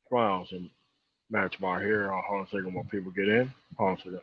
trials and match bar here. Hold on a second while people get in. Hold on a second.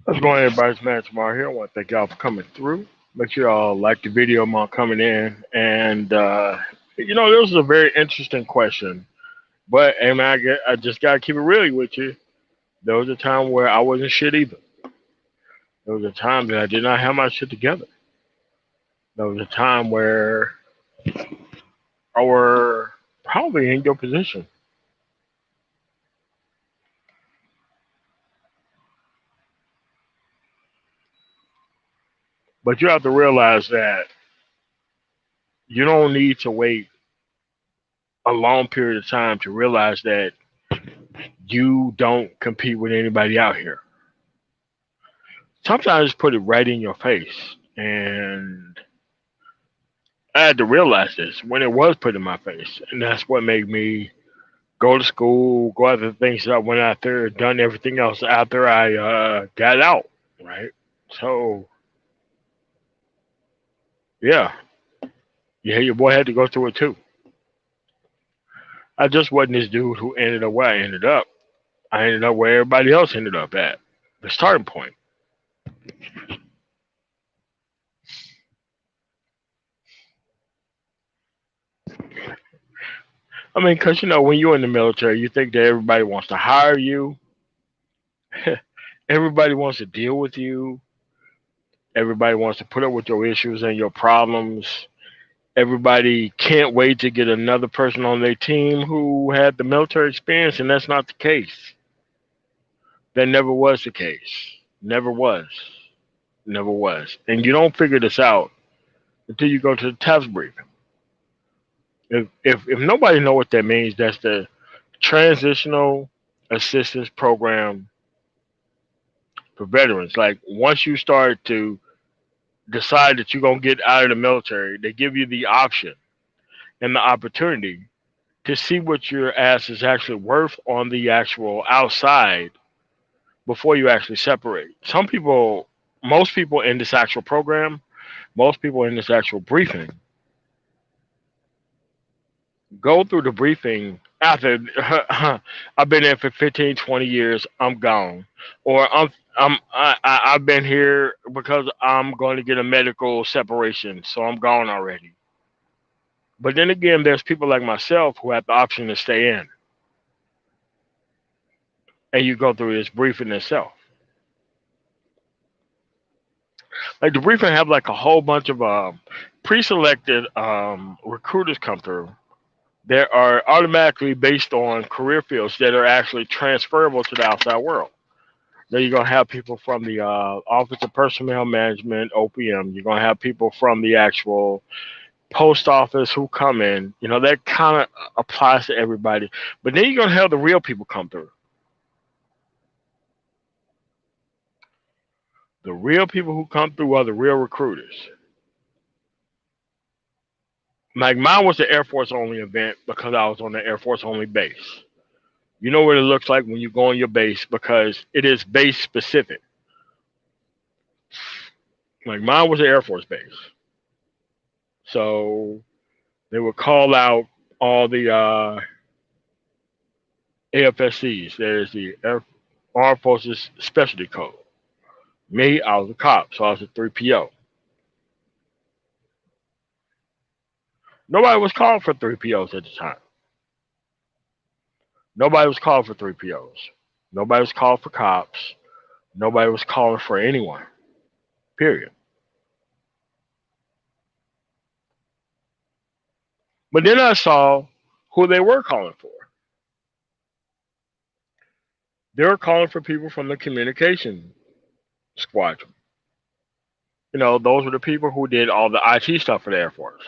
Let's go ahead, everybody. It's Match Bar here. I want to thank y'all for coming through. Make sure y'all like the video I'm coming in. And, this is a very interesting question. But, hey, man, I just got to keep it real with you. There was a time where I wasn't shit either. There was a time that I did not have my shit together. There was a time where I were probably in your position. But you have to realize that you don't need to wait a long period of time to realize that You don't compete with anybody out here. Sometimes put it right in your face. And I had to realize this when it was put in my face. And that's what made me go to school, go after the things that I went out there, done everything else after I got out, right? So, yeah, yeah, your boy had to go through it too. I just wasn't this dude who ended up where I ended up. I ended up where everybody else ended up at, the starting point. I mean, because, when you're in the military, you think that everybody wants to hire you, everybody wants to deal with you, everybody wants to put up with your issues and your problems. Everybody can't wait to get another person on their team who had the military experience, and that's not the case. That never was the case. Never was. Never was. And you don't figure this out until you go to the TAPS briefing. If nobody know what that means, that's the Transitional Assistance Program for veterans. Like once you start to decide that you're gonna get out of the military, they give you the option and the opportunity to see what your ass is actually worth on the actual outside before you actually separate. Most people in this actual program, most people in this actual briefing go through the briefing after I've been there for 15, 20 years, I'm gone. Or I've been here because I'm going to get a medical separation, so I'm gone already. But then again, there's people like myself who have the option to stay in, and you go through this briefing itself. Like the briefing have like a whole bunch of pre-selected recruiters come through that are automatically based on career fields that are actually transferable to the outside world. Then you're gonna have people from the Office of Personnel Management (OPM). You're gonna have people from the actual post office who come in. That kind of applies to everybody. But then you're gonna have the real people come through. The real people who come through are the real recruiters. Like mine was the Air Force only event because I was on the Air Force only base. You know what it looks like when you go on your base because it is base specific. Like mine was the Air Force base. So they would call out all the AFSCs. There's the Armed Forces Specialty Code. Me, I was a cop, so I was a 3PO. Nobody was called for 3POs at the time. Nobody was called for 3POs. Nobody was called for cops. Nobody was calling for anyone. Period. But then I saw who they were calling for. They were calling for people from the communication squadron. Those were the people who did all the IT stuff for the Air Force.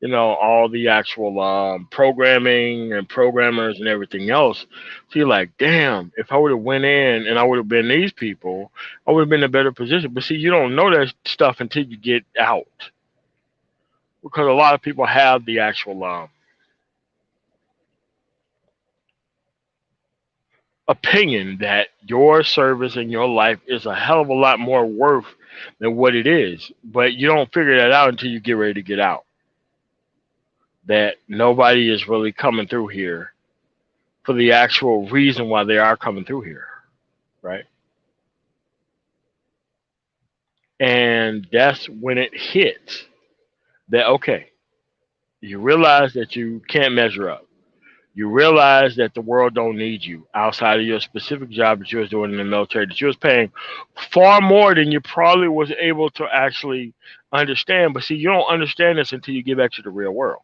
All the actual programming and programmers and everything else. So you're like, damn, if I would have went in and I would have been these people, I would have been in a better position. But see, you don't know that stuff until you get out. Because a lot of people have the actual opinion that your service and your life is a hell of a lot more worth than what it is. But you don't figure that out until you get ready to get out. That nobody is really coming through here for the actual reason why they are coming through here, right? And that's when it hits that, okay, you realize that you can't measure up. You realize that the world don't need you outside of your specific job that you was doing in the military, that you was paying far more than you probably was able to actually understand. But see, you don't understand this until you get back to the real world.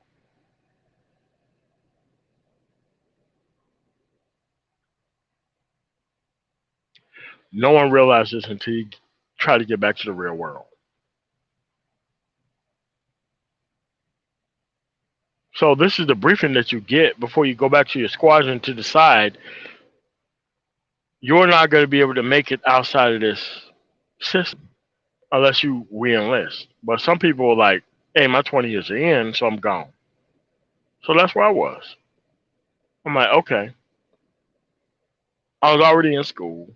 No one realizes until you try to get back to the real world. So this is the briefing that you get before you go back to your squadron to decide you're not going to be able to make it outside of this system unless you re-enlist. But some people are like, hey, my 20 years are in, so I'm gone. So that's where I was. I'm like, okay. I was already in school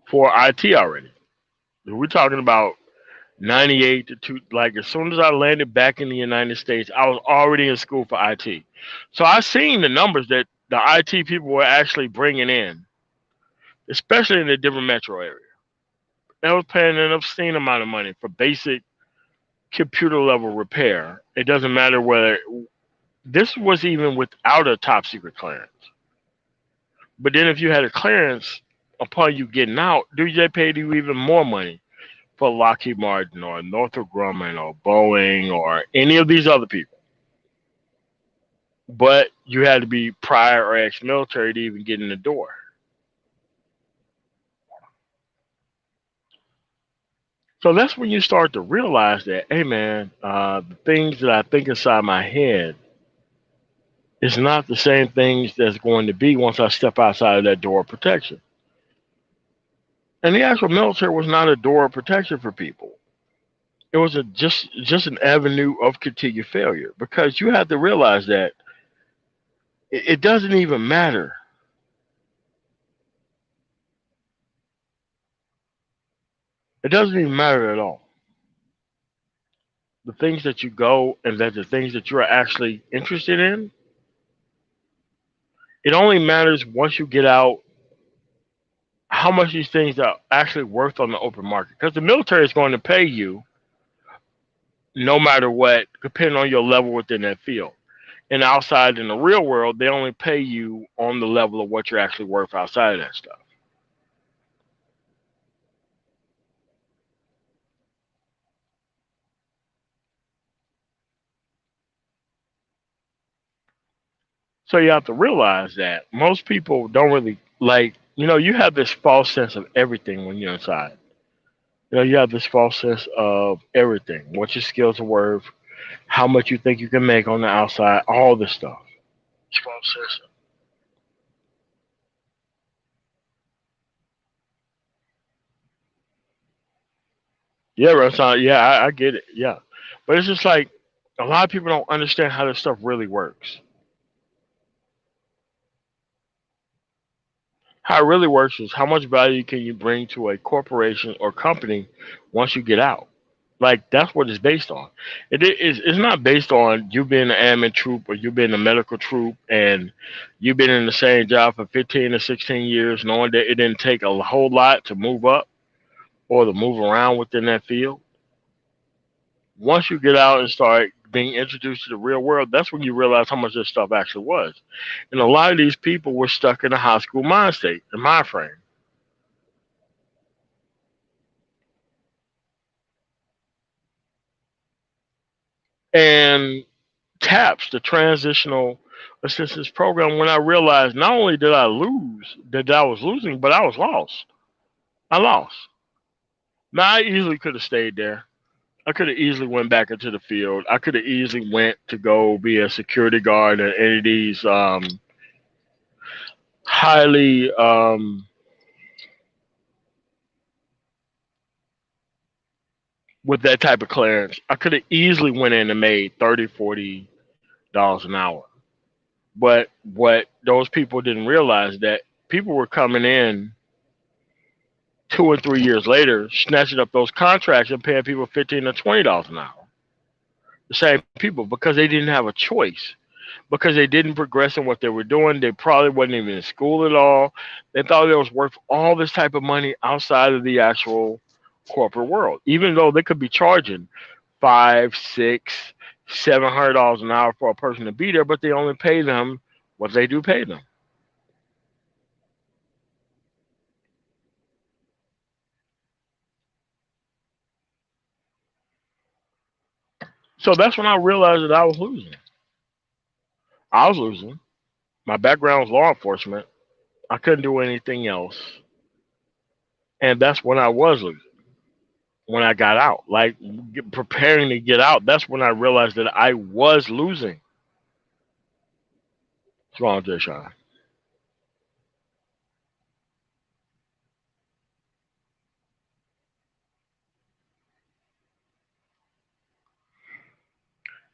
for IT already. We're talking about 98 to 2. Like, as soon as I landed back in the United States, I was already in school for IT. So I seen the numbers that the IT people were actually bringing in, especially in the different metro area. They was paying an obscene amount of money for basic computer level repair. It doesn't matter whether this was even without a top secret clearance. But then if you had a clearance upon you getting out, dude, they paid you even more money for Lockheed Martin or Northrop Grumman or Boeing or any of these other people. But you had to be prior or ex-military to even get in the door. So that's when you start to realize that, hey man, the things that I think inside my head is not the same things that's going to be once I step outside of that door of protection. And the actual military was not a door of protection for people. It was just an avenue of continued failure because you have to realize that it doesn't even matter. It doesn't even matter at all. The things that you go and that the things that you're actually interested in, it only matters once you get out how much these things are actually worth on the open market. Because the military is going to pay you no matter what, depending on your level within that field. And outside in the real world, they only pay you on the level of what you're actually worth outside of that stuff. So you have to realize that most people don't really like, you have this false sense of everything when you're inside. You have this false sense of everything, what your skills are worth, how much you think you can make on the outside, all this stuff. It's false sense. Yeah, Rashawn, yeah, I get it. Yeah. But it's just like a lot of people don't understand how this stuff really works. How it really works is how much value can you bring to a corporation or company once you get out. Like that's what it's based on. It's not based on you being an admin troop or you being a medical troop and you've been in the same job for 15 or 16 years, knowing that it didn't take a whole lot to move up or to move around within that field. Once you get out and start being introduced to the real world, that's when you realize how much this stuff actually was. And a lot of these people were stuck in a high school mind state, in mind frame. And TAPS, the Transitional Assistance Program, when I realized not only did I lose, that I was losing, but I was lost. I lost. Now I easily could have stayed there. I could have easily went back into the field. I could have easily went to go be a security guard at any of these highly with that type of clearance. I could have easily went in and made 30, $40 an hour. But what those people didn't realize that people were coming in 2 or 3 years later, snatching up those contracts and paying people $15 or $20 an hour. The same people because they didn't have a choice. Because they didn't progress in what they were doing. They probably wasn't even in school at all. They thought it was worth all this type of money outside of the actual corporate world, even though they could be charging 5, 6, $700 an hour for a person to be there, but they only pay them what they do pay them. So that's when I realized that I was losing. I was losing. My background was law enforcement. I couldn't do anything else. And that's when I was losing. when I got out, like preparing to get out. That's when I realized that I was losing. What's wrong, Jay Sean?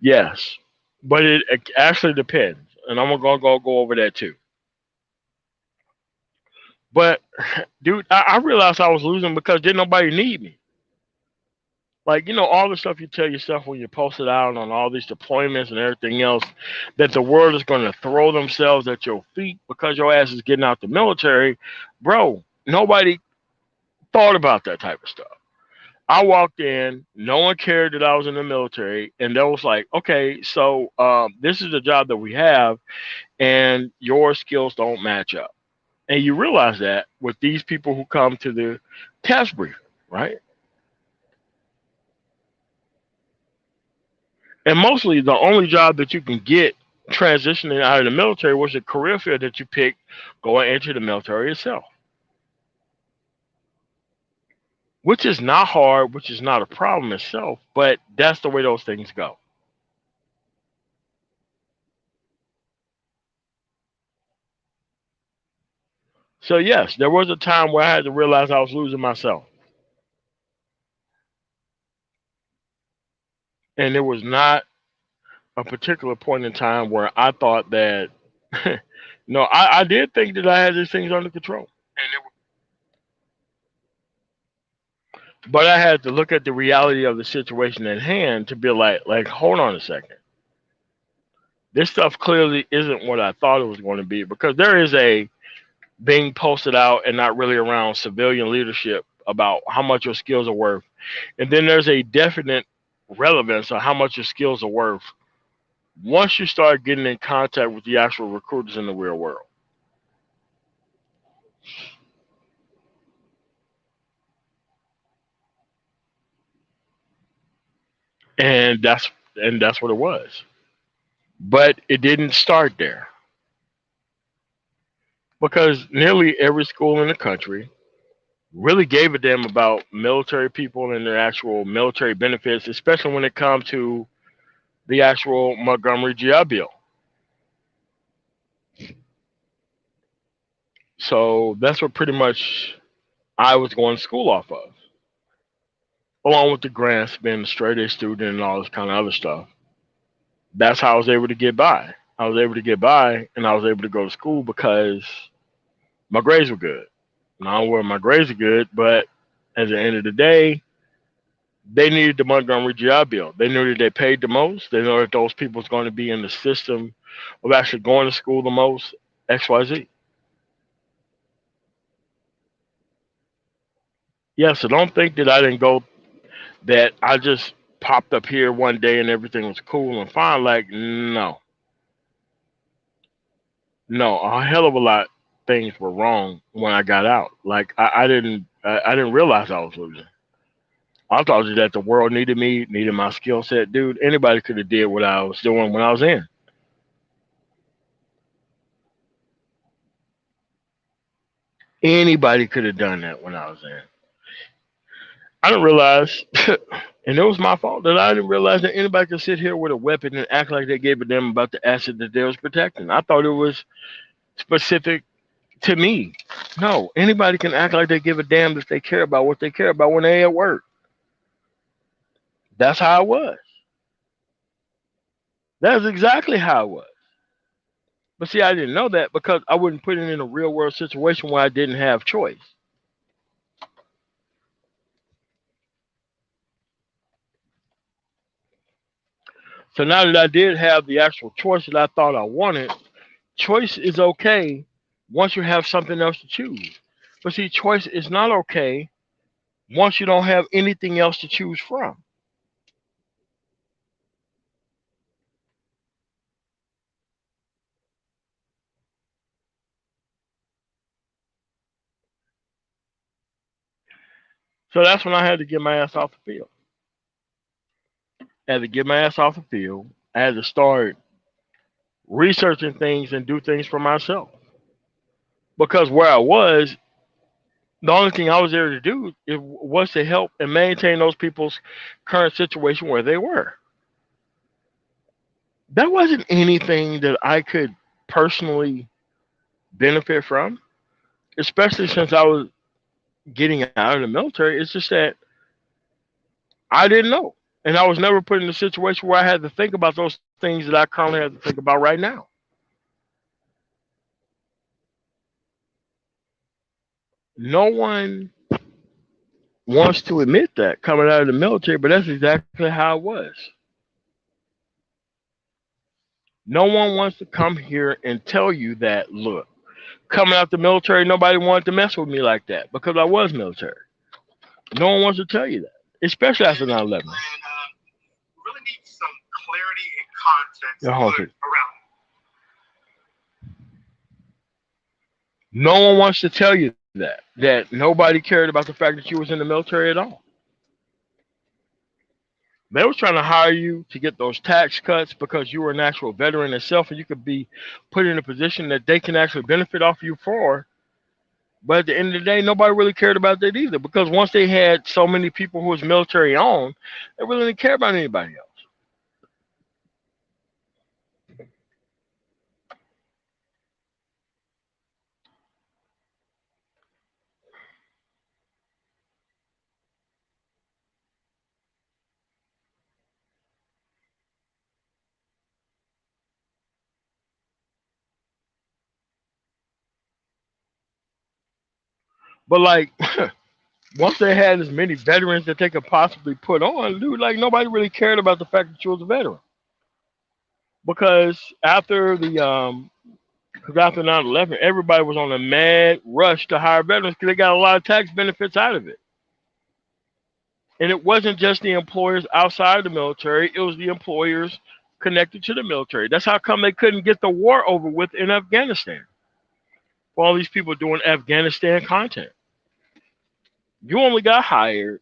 Yes, but it actually depends, and I'm gonna go over that too. But dude, I realized I was losing because didn't nobody need me. Like, all the stuff you tell yourself when you post it out on all these deployments and everything else, that the world is going to throw themselves at your feet because your ass is getting out the military, bro. Nobody thought about that type of stuff. I walked in, no one cared that I was in the military, and they was like, okay, so this is the job that we have, and your skills don't match up. And you realize that with these people who come to the test briefing, right? And mostly the only job that you can get transitioning out of the military was a career field that you picked going into the military itself, which is not hard, which is not a problem itself, but that's the way those things go. So, yes, there was a time where I had to realize I was losing myself. And there was not a particular point in time where I thought that, no, I did think that I had these things under control. But I had to look at the reality of the situation at hand to be like, hold on a second. This stuff clearly isn't what I thought it was going to be because there is a being posted out and not really around civilian leadership about how much your skills are worth. And then there's a definite relevance of how much your skills are worth once you start getting in contact with the actual recruiters in the real world. And that's what it was. But it didn't start there because nearly every school in the country really gave a damn about military people and their actual military benefits, especially when it comes to the actual Montgomery GI Bill. So that's what pretty much I was going to school off of, along with the grants, being a straight A student and all this kind of other stuff. That's how I was able to get by. I was able to get by and I was able to go to school because my grades were good. Not where my grades are good, but at the end of the day, they needed the Montgomery GI Bill. They knew that they paid the most. They know that those people was going to be in the system of actually going to school the most, XYZ. Yeah, so don't think that I didn't go, that I just popped up here one day and everything was cool and fine. Like, no, no, a hell of a lot things were wrong when I got out. Like, I didn't realize I was losing. I thought that the world needed me, needed my skill set, dude. Anybody could have did what I was doing when I was in. Anybody could have done that when I was in. I didn't realize, and it was my fault that I didn't realize that anybody could sit here with a weapon and act like they gave a damn about the asset that they was protecting. I thought it was specific to me. No, anybody can act like they give a damn if they care about what they care about when they at work. That's how it was. That's exactly how it was. But see, I didn't know that because I wouldn't put it in a real world situation where I didn't have choice. So now that I did have the actual choice that I thought I wanted, choice is okay once you have something else to choose. But see, choice is not okay once you don't have anything else to choose from. So that's when I had to get my ass off the field. I had to get my ass off the field. I had to start researching things and do things for myself. Because where I was, The only thing I was there to do was to help and maintain those people's current situation where they were. That wasn't anything that I could personally benefit from, especially since I was getting out of the military. It's just that I didn't know. And I was never put in a situation where I had to think about those things that I currently have to think about right now. No one wants to admit that coming out of the military, but that's exactly how it was. No one wants to come here and tell you that, look, coming out the military, nobody wanted to mess with me like that because I was military. No one wants to tell you that, especially after 9/11. Really need some clarity and context Yeah, around. no one wants to tell you that nobody cared about the fact that you was in the military at all. They was trying to hire you to get those tax cuts because you were an actual veteran itself and you could be put in a position that they can actually benefit off you for. But at the end of the day, nobody really cared about that either because once they had so many people who was military owned, they really didn't care about anybody else. But like once they had as many veterans that they could possibly put on, dude, like nobody really cared about the fact that you was a veteran. Because after 9/11, everybody was on a mad rush to hire veterans because they got a lot of tax benefits out of it. And it wasn't just the employers outside the military, it was the employers connected to the military. That's how come they couldn't get the war over with in Afghanistan. For all these people doing Afghanistan content. You only got hired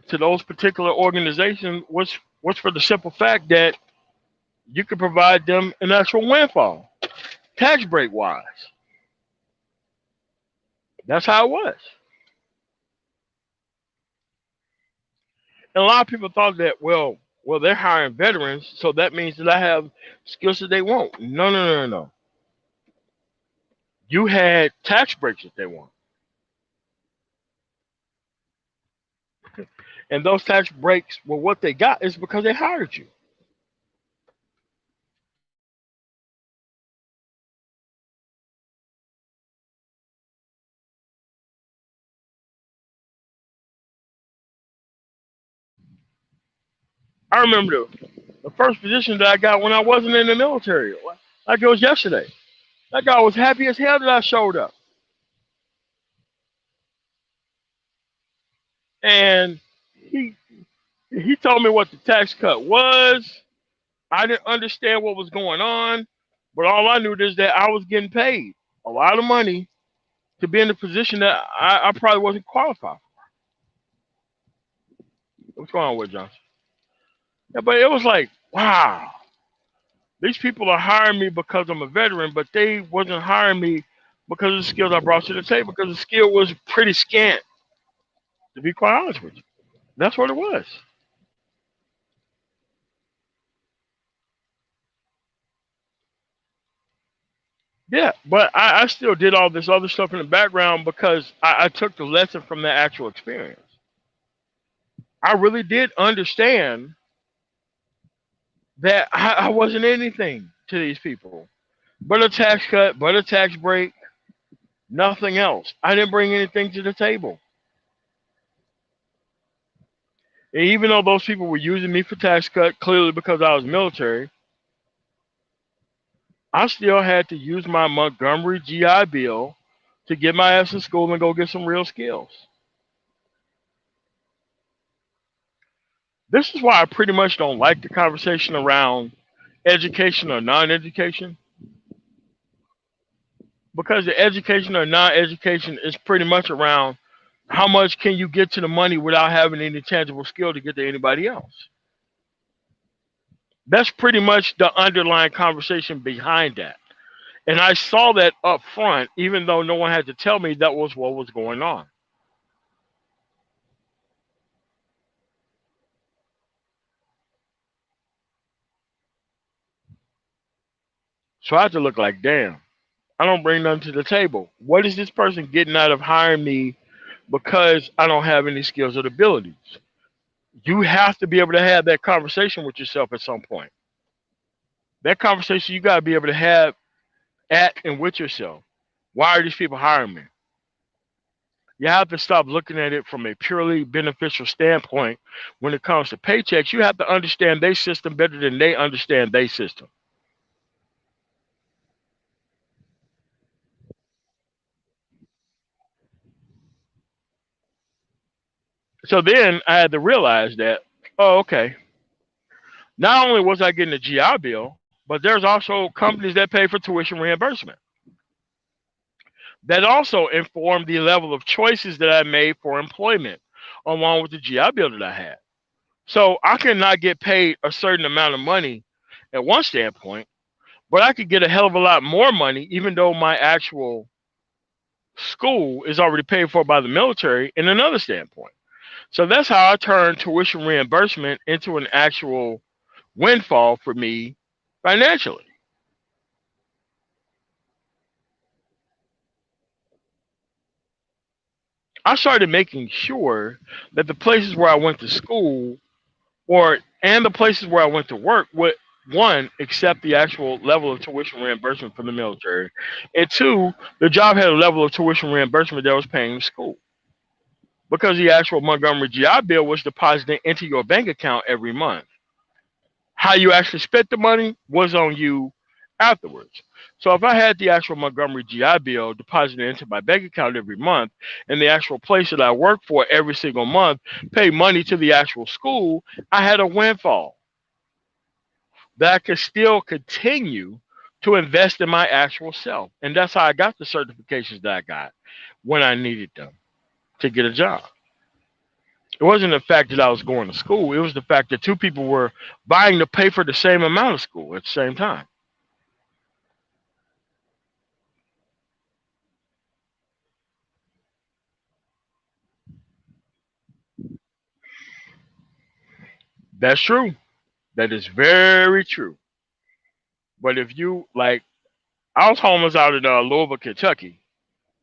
to those particular organizations was for the simple fact that you could provide them an actual windfall, tax break wise. That's how it was. And a lot of people thought that, well, they're hiring veterans, so that means that I have skills that they want. No, no, no, no, no. You had tax breaks that they want. And those tax breaks were what they got is because they hired you. I remember the first position that I got when I wasn't in the military. Like it was yesterday. That guy was happy as hell that I showed up. And he he told me what the tax cut was. I didn't understand what was going on, but all I knew is that I was getting paid a lot of money to be in a position that I probably wasn't qualified for. What's going on with Johnson? Yeah, but it was like, wow, these people are hiring me because I'm a veteran, but they wasn't hiring me because of the skills I brought to the table, because the skill was pretty scant, to be quite honest with you. That's what it was. Yeah, but I still did all this other stuff in the background because I took the lesson from that actual experience. I really did understand that I wasn't anything to these people, but a tax cut, but a tax break, nothing else. I didn't bring anything to the table. And even though those people were using me for tax cut, clearly because I was military, I still had to use my Montgomery GI Bill to get my ass in school and go get some real skills. This is why I pretty much don't like the conversation around education or non-education, because the education or non-education is pretty much around how much can you get to the money without having any tangible skill to get to anybody else. That's pretty much the underlying conversation behind that. And I saw that up front, even though no one had to tell me that was what was going on. So I had to look like, damn, I don't bring nothing to the table. What is this person getting out of hiring me because I don't have any skills or abilities? You have to be able to have that conversation with yourself at some point. That conversation you got to be able to have at and with yourself. Why are these people hiring me? You have to stop looking at it from a purely beneficial standpoint when it comes to paychecks. You have to understand their system better than they understand their system. So then I had to realize that, oh, okay, not only was I getting a GI Bill, but there's also companies that pay for tuition reimbursement. That also informed the level of choices that I made for employment, along with the GI Bill that I had. So I cannot get paid a certain amount of money at one standpoint, but I could get a hell of a lot more money, even though my actual school is already paid for by the military, in another standpoint. So that's how I turned tuition reimbursement into an actual windfall for me financially. I started making sure that the places where I went to school or and the places where I went to work would, one, accept the actual level of tuition reimbursement from the military, and two, the job had a level of tuition reimbursement that was paying the school, because the actual Montgomery GI Bill was deposited into your bank account every month. How you actually spent the money was on you afterwards. So if I had the actual Montgomery GI Bill deposited into my bank account every month, and the actual place that I work for every single month paid money to the actual school, I had a windfall that I could still continue to invest in my actual self. And that's how I got the certifications that I got when I needed them to get a job. It wasn't the fact that I was going to school. It was the fact that two people were buying to pay for the same amount of school at the same time. That's true. That is very true. But if you like, I was homeless out in Louisville, Kentucky.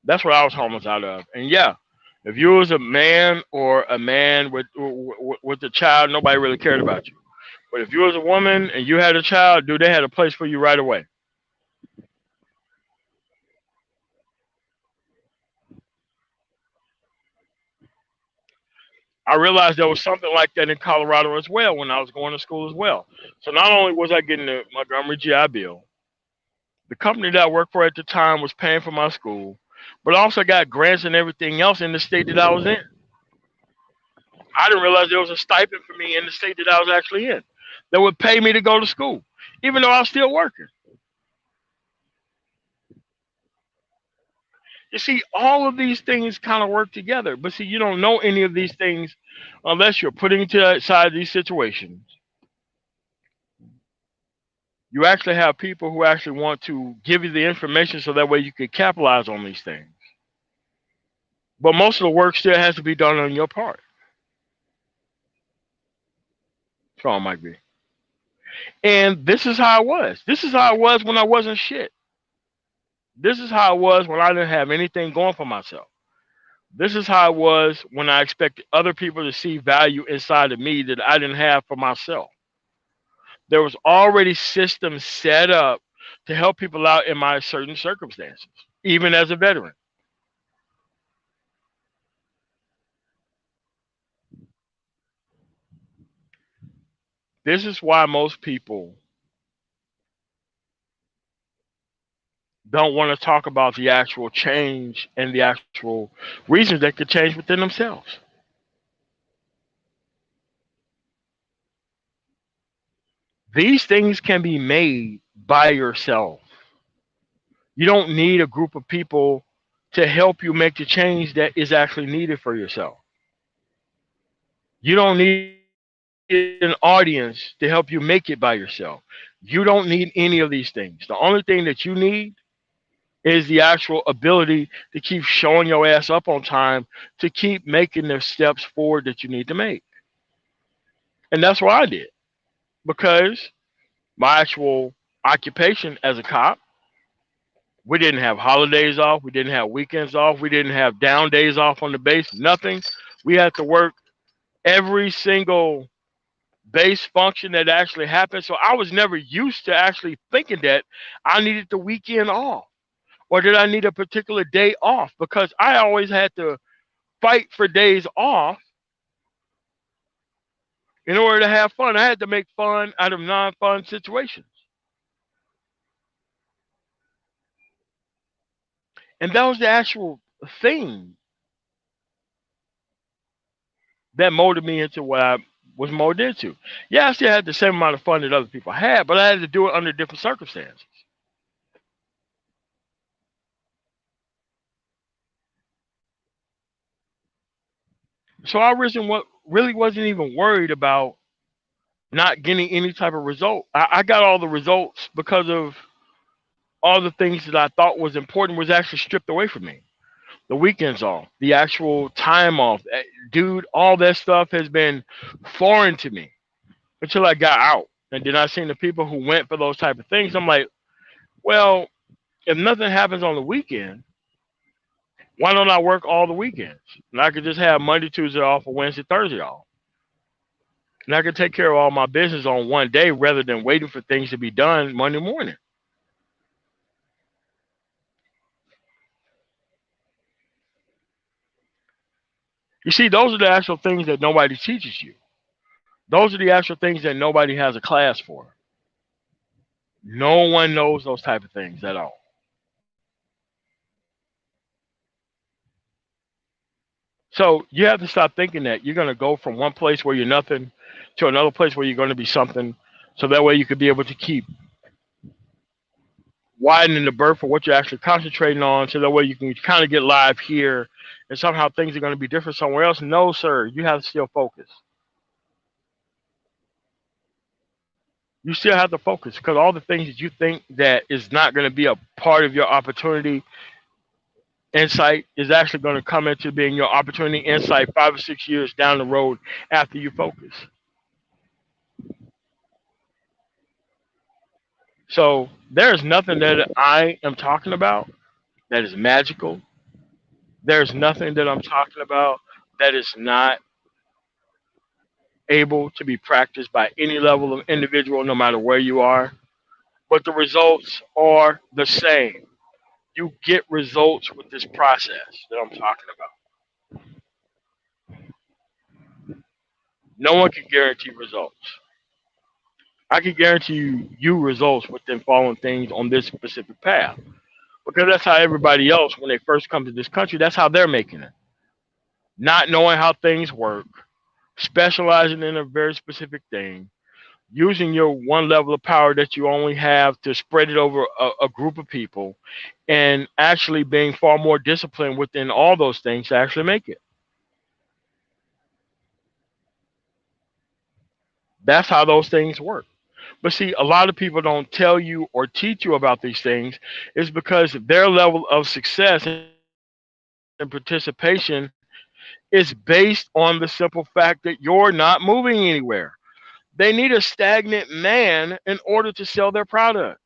That's where I was homeless out of. And yeah, if you was a man or a man with a child, nobody really cared about you. But if you was a woman and you had a child, dude, they had a place for you right away. I realized there was something like that in Colorado as well when I was going to school as well. So not only was I getting the Montgomery GI Bill, the company that I worked for at the time was paying for my school, but I also got grants and everything else in the state that I was in. I didn't realize there was a stipend for me in the state that I was actually in that would pay me to go to school, even though I was still working. You see, all of these things kind of work together. But see, you don't know any of these things unless you're putting to the side these situations. You actually have people who actually want to give you the information so that way you can capitalize on these things. But most of the work still has to be done on your part. So it might be. And this is how I was. This is how I was when I wasn't shit. This is how I was when I didn't have anything going for myself. This is how I was when I expected other people to see value inside of me that I didn't have for myself. There was already systems set up to help people out in my certain circumstances, even as a veteran. This is why most people don't want to talk about the actual change and the actual reasons that could change within themselves. These things can be made by yourself. You don't need a group of people to help you make the change that is actually needed for yourself. You don't need an audience to help you make it by yourself. You don't need any of these things. The only thing that you need is the actual ability to keep showing your ass up on time, to keep making the steps forward that you need to make. And that's what I did, because my actual occupation as a cop, we didn't have holidays off, we didn't have weekends off, we didn't have down days off on the base, nothing. We had to work every single base function that actually happened. So I was never used to actually thinking that I needed the weekend off or did I need a particular day off, because I always had to fight for days off in order to have fun. I had to make fun out of non-fun situations. And that was the actual thing that molded me into what I was molded into. Yeah, I still had the same amount of fun that other people had, but I had to do it under different circumstances. So I really wasn't even worried about not getting any type of result. I got all the results because of all the things that I thought was important was actually stripped away from me. The weekends off, the actual time off, dude, all that stuff has been foreign to me until I got out. And then I seen the people who went for those type of things. I'm like, well, if nothing happens on the weekend, why don't I work all the weekends? And I could just have Monday, Tuesday off, or Wednesday, Thursday off. And I could take care of all my business on one day rather than waiting for things to be done Monday morning. You see, those are the actual things that nobody teaches you. Those are the actual things that nobody has a class for. No one knows those type of things at all. So you have to stop thinking that you're going to go from one place where you're nothing to another place where you're going to be something. So that way you could be able to keep widening the berth for what you're actually concentrating on. So that way you can kind of get live here and somehow things are going to be different somewhere else. No, sir, you have to still focus. You still have to focus because all the things that you think that is not going to be a part of your opportunity insight is actually going to come into being your opportunity insight 5 or 6 years down the road after you focus. So there's nothing that I am talking about that is magical. There's nothing that I'm talking about that is not able to be practiced by any level of individual, no matter where you are. But the results are the same. You get results with this process that I'm talking about. No one can guarantee results. I can guarantee you results within following things on this specific path. Because that's how everybody else, when they first come to this country, that's how they're making it. Not knowing how things work, specializing in a very specific thing, using your one level of power that you only have to spread it over a group of people, and actually being far more disciplined within all those things to actually make it. That's how those things work. But see, a lot of people don't tell you or teach you about these things is because their level of success and participation is based on the simple fact that you're not moving anywhere. They need a stagnant man in order to sell their product.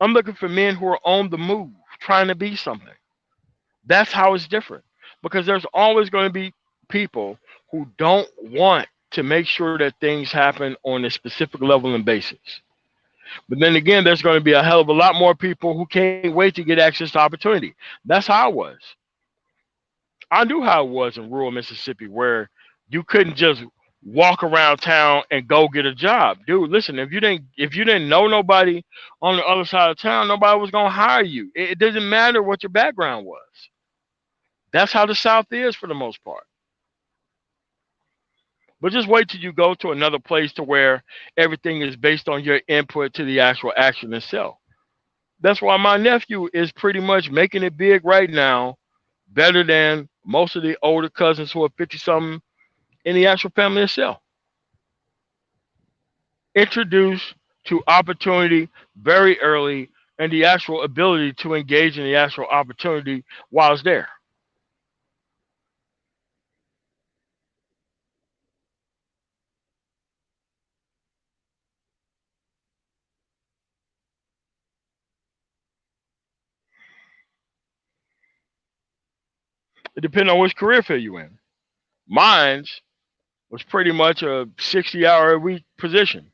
I'm looking for men who are on the move, trying to be something. That's how it's different. Because there's always going to be people who don't want to make sure that things happen on a specific level and basis. But then again, there's going to be a hell of a lot more people who can't wait to get access to opportunity. That's how I was. I knew how it was in rural Mississippi where you couldn't just walk around town and go get a job. Dude, listen, if you didn't know nobody on the other side of town, nobody was gonna hire you. It doesn't matter what your background was. That's how the South is for the most part. But just wait till you go to another place to where everything is based on your input to the actual action itself. That's why my nephew is pretty much making it big right now, better than most of the older cousins who are 50 something in the actual family itself. Introduced to opportunity very early and the actual ability to engage in the actual opportunity while it's there. It depends on which career field you're in. Mine's was pretty much a 60-hour a week position.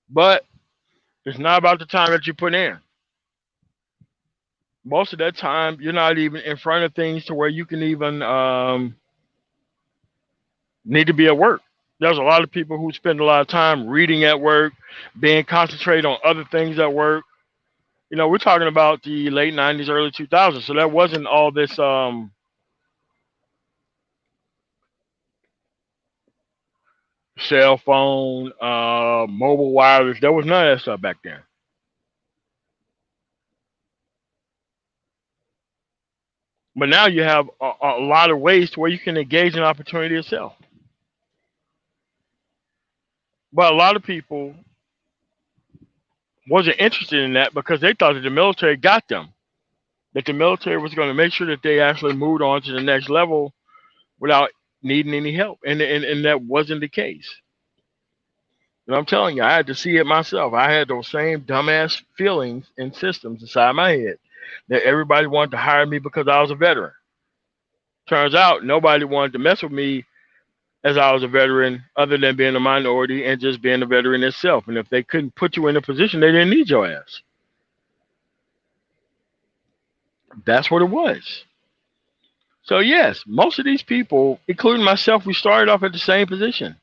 But it's not about the time that you put in. Most of that time, you're not even in front of things to where you can even need to be at work. There's a lot of people who spend a lot of time reading at work, being concentrated on other things at work. You know, we're talking about the late 90s, early 2000s. So that wasn't all this cell phone, mobile wireless. There was none of that stuff back then. But now you have a lot of ways to where you can engage in opportunity itself. But a lot of people wasn't interested in that because they thought that the military got them. That the military was going to make sure that they actually moved on to the next level without needing any help. And that wasn't the case. And I'm telling you, I had to see it myself. I had those same dumbass feelings and systems inside my head that everybody wanted to hire me because I was a veteran. Turns out nobody wanted to mess with me as I was a veteran other than being a minority and just being a veteran itself. And if they couldn't put you in a position, they didn't need your ass. That's what it was. So yes, most of these people, including myself, we started off at the same position.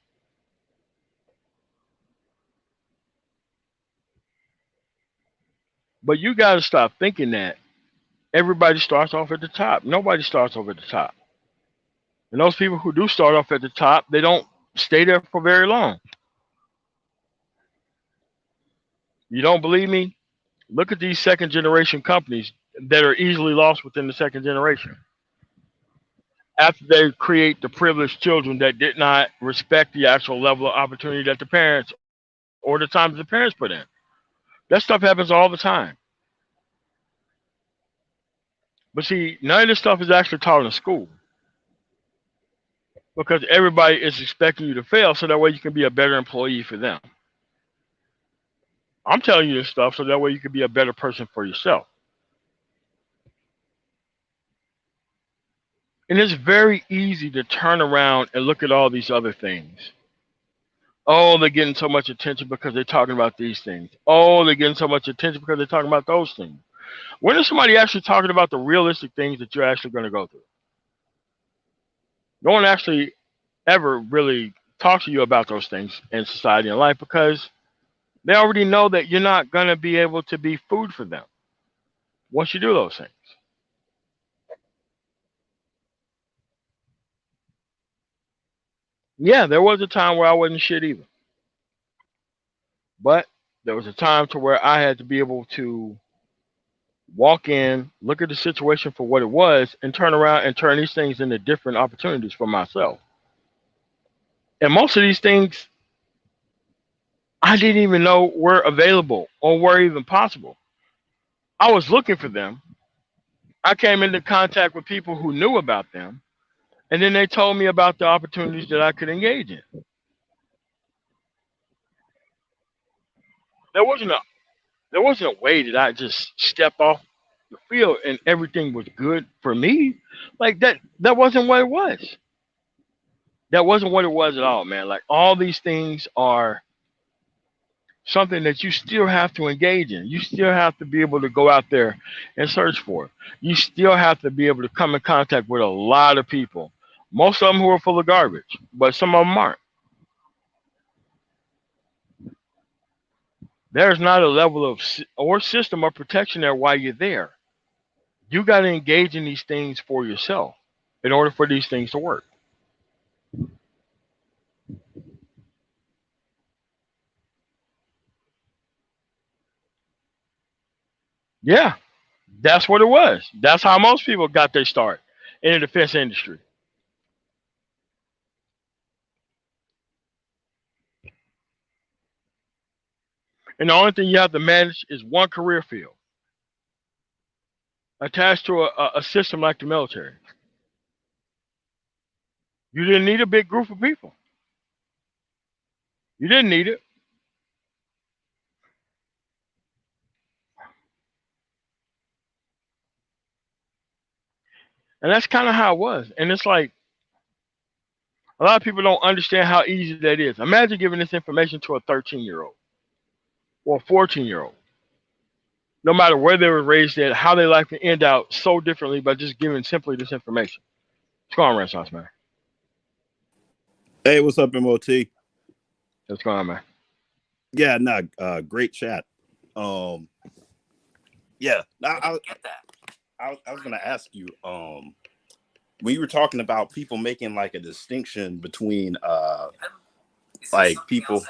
But you got to stop thinking that everybody starts off at the top. Nobody starts off at the top. And those people who do start off at the top, they don't stay there for very long. You don't believe me? Look at these second generation companies that are easily lost within the second generation. After they create the privileged children that did not respect the actual level of opportunity that the parents or the times the parents put in. That stuff happens all the time. But see, none of this stuff is actually taught in school. Because everybody is expecting you to fail so that way you can be a better employee for them. I'm telling you this stuff so that way you can be a better person for yourself. And it's very easy to turn around and look at all these other things. Oh, they're getting so much attention because they're talking about these things. Oh, they're getting so much attention because they're talking about those things. When is somebody actually talking about the realistic things that you're actually going to go through? No one actually ever really talks to you about those things in society and life because they already know that you're not going to be able to be food for them once you do those things. Yeah, there was a time where I wasn't shit either. But there was a time to where I had to be able to walk in, look at the situation for what it was, and turn around and turn these things into different opportunities for myself. And most of these things I didn't even know were available or were even possible. I was looking for them. I came into contact with people who knew about them, and then they told me about the opportunities that I could engage in. There wasn't a there wasn't a way that I just stepped off the field and everything was good for me. Like that wasn't what it was. That wasn't what it was at all, man. Like all these things are something that you still have to engage in. You still have to be able to go out there and search for. You still have to be able to come in contact with a lot of people. Most of them who are full of garbage, but some of them aren't. There's not a level of or system of protection there while you're there. You got to engage in these things for yourself in order for these things to work. Yeah, that's what it was. That's how most people got their start in the defense industry. And the only thing you have to manage is one career field attached to a system like the military. You didn't need a big group of people. You didn't need it. And that's kind of how it was. And it's like a lot of people don't understand how easy that is. Imagine giving this information to a 13-year-old or a 14-year-old. No matter where they were raised at, how their life can end out so differently by just giving simply this information. What's going on, Renaissance, man? Hey, what's up, MOT? What's going on, man? Yeah, great chat. Yeah, I was gonna ask you, when you were talking about people making like a distinction between like people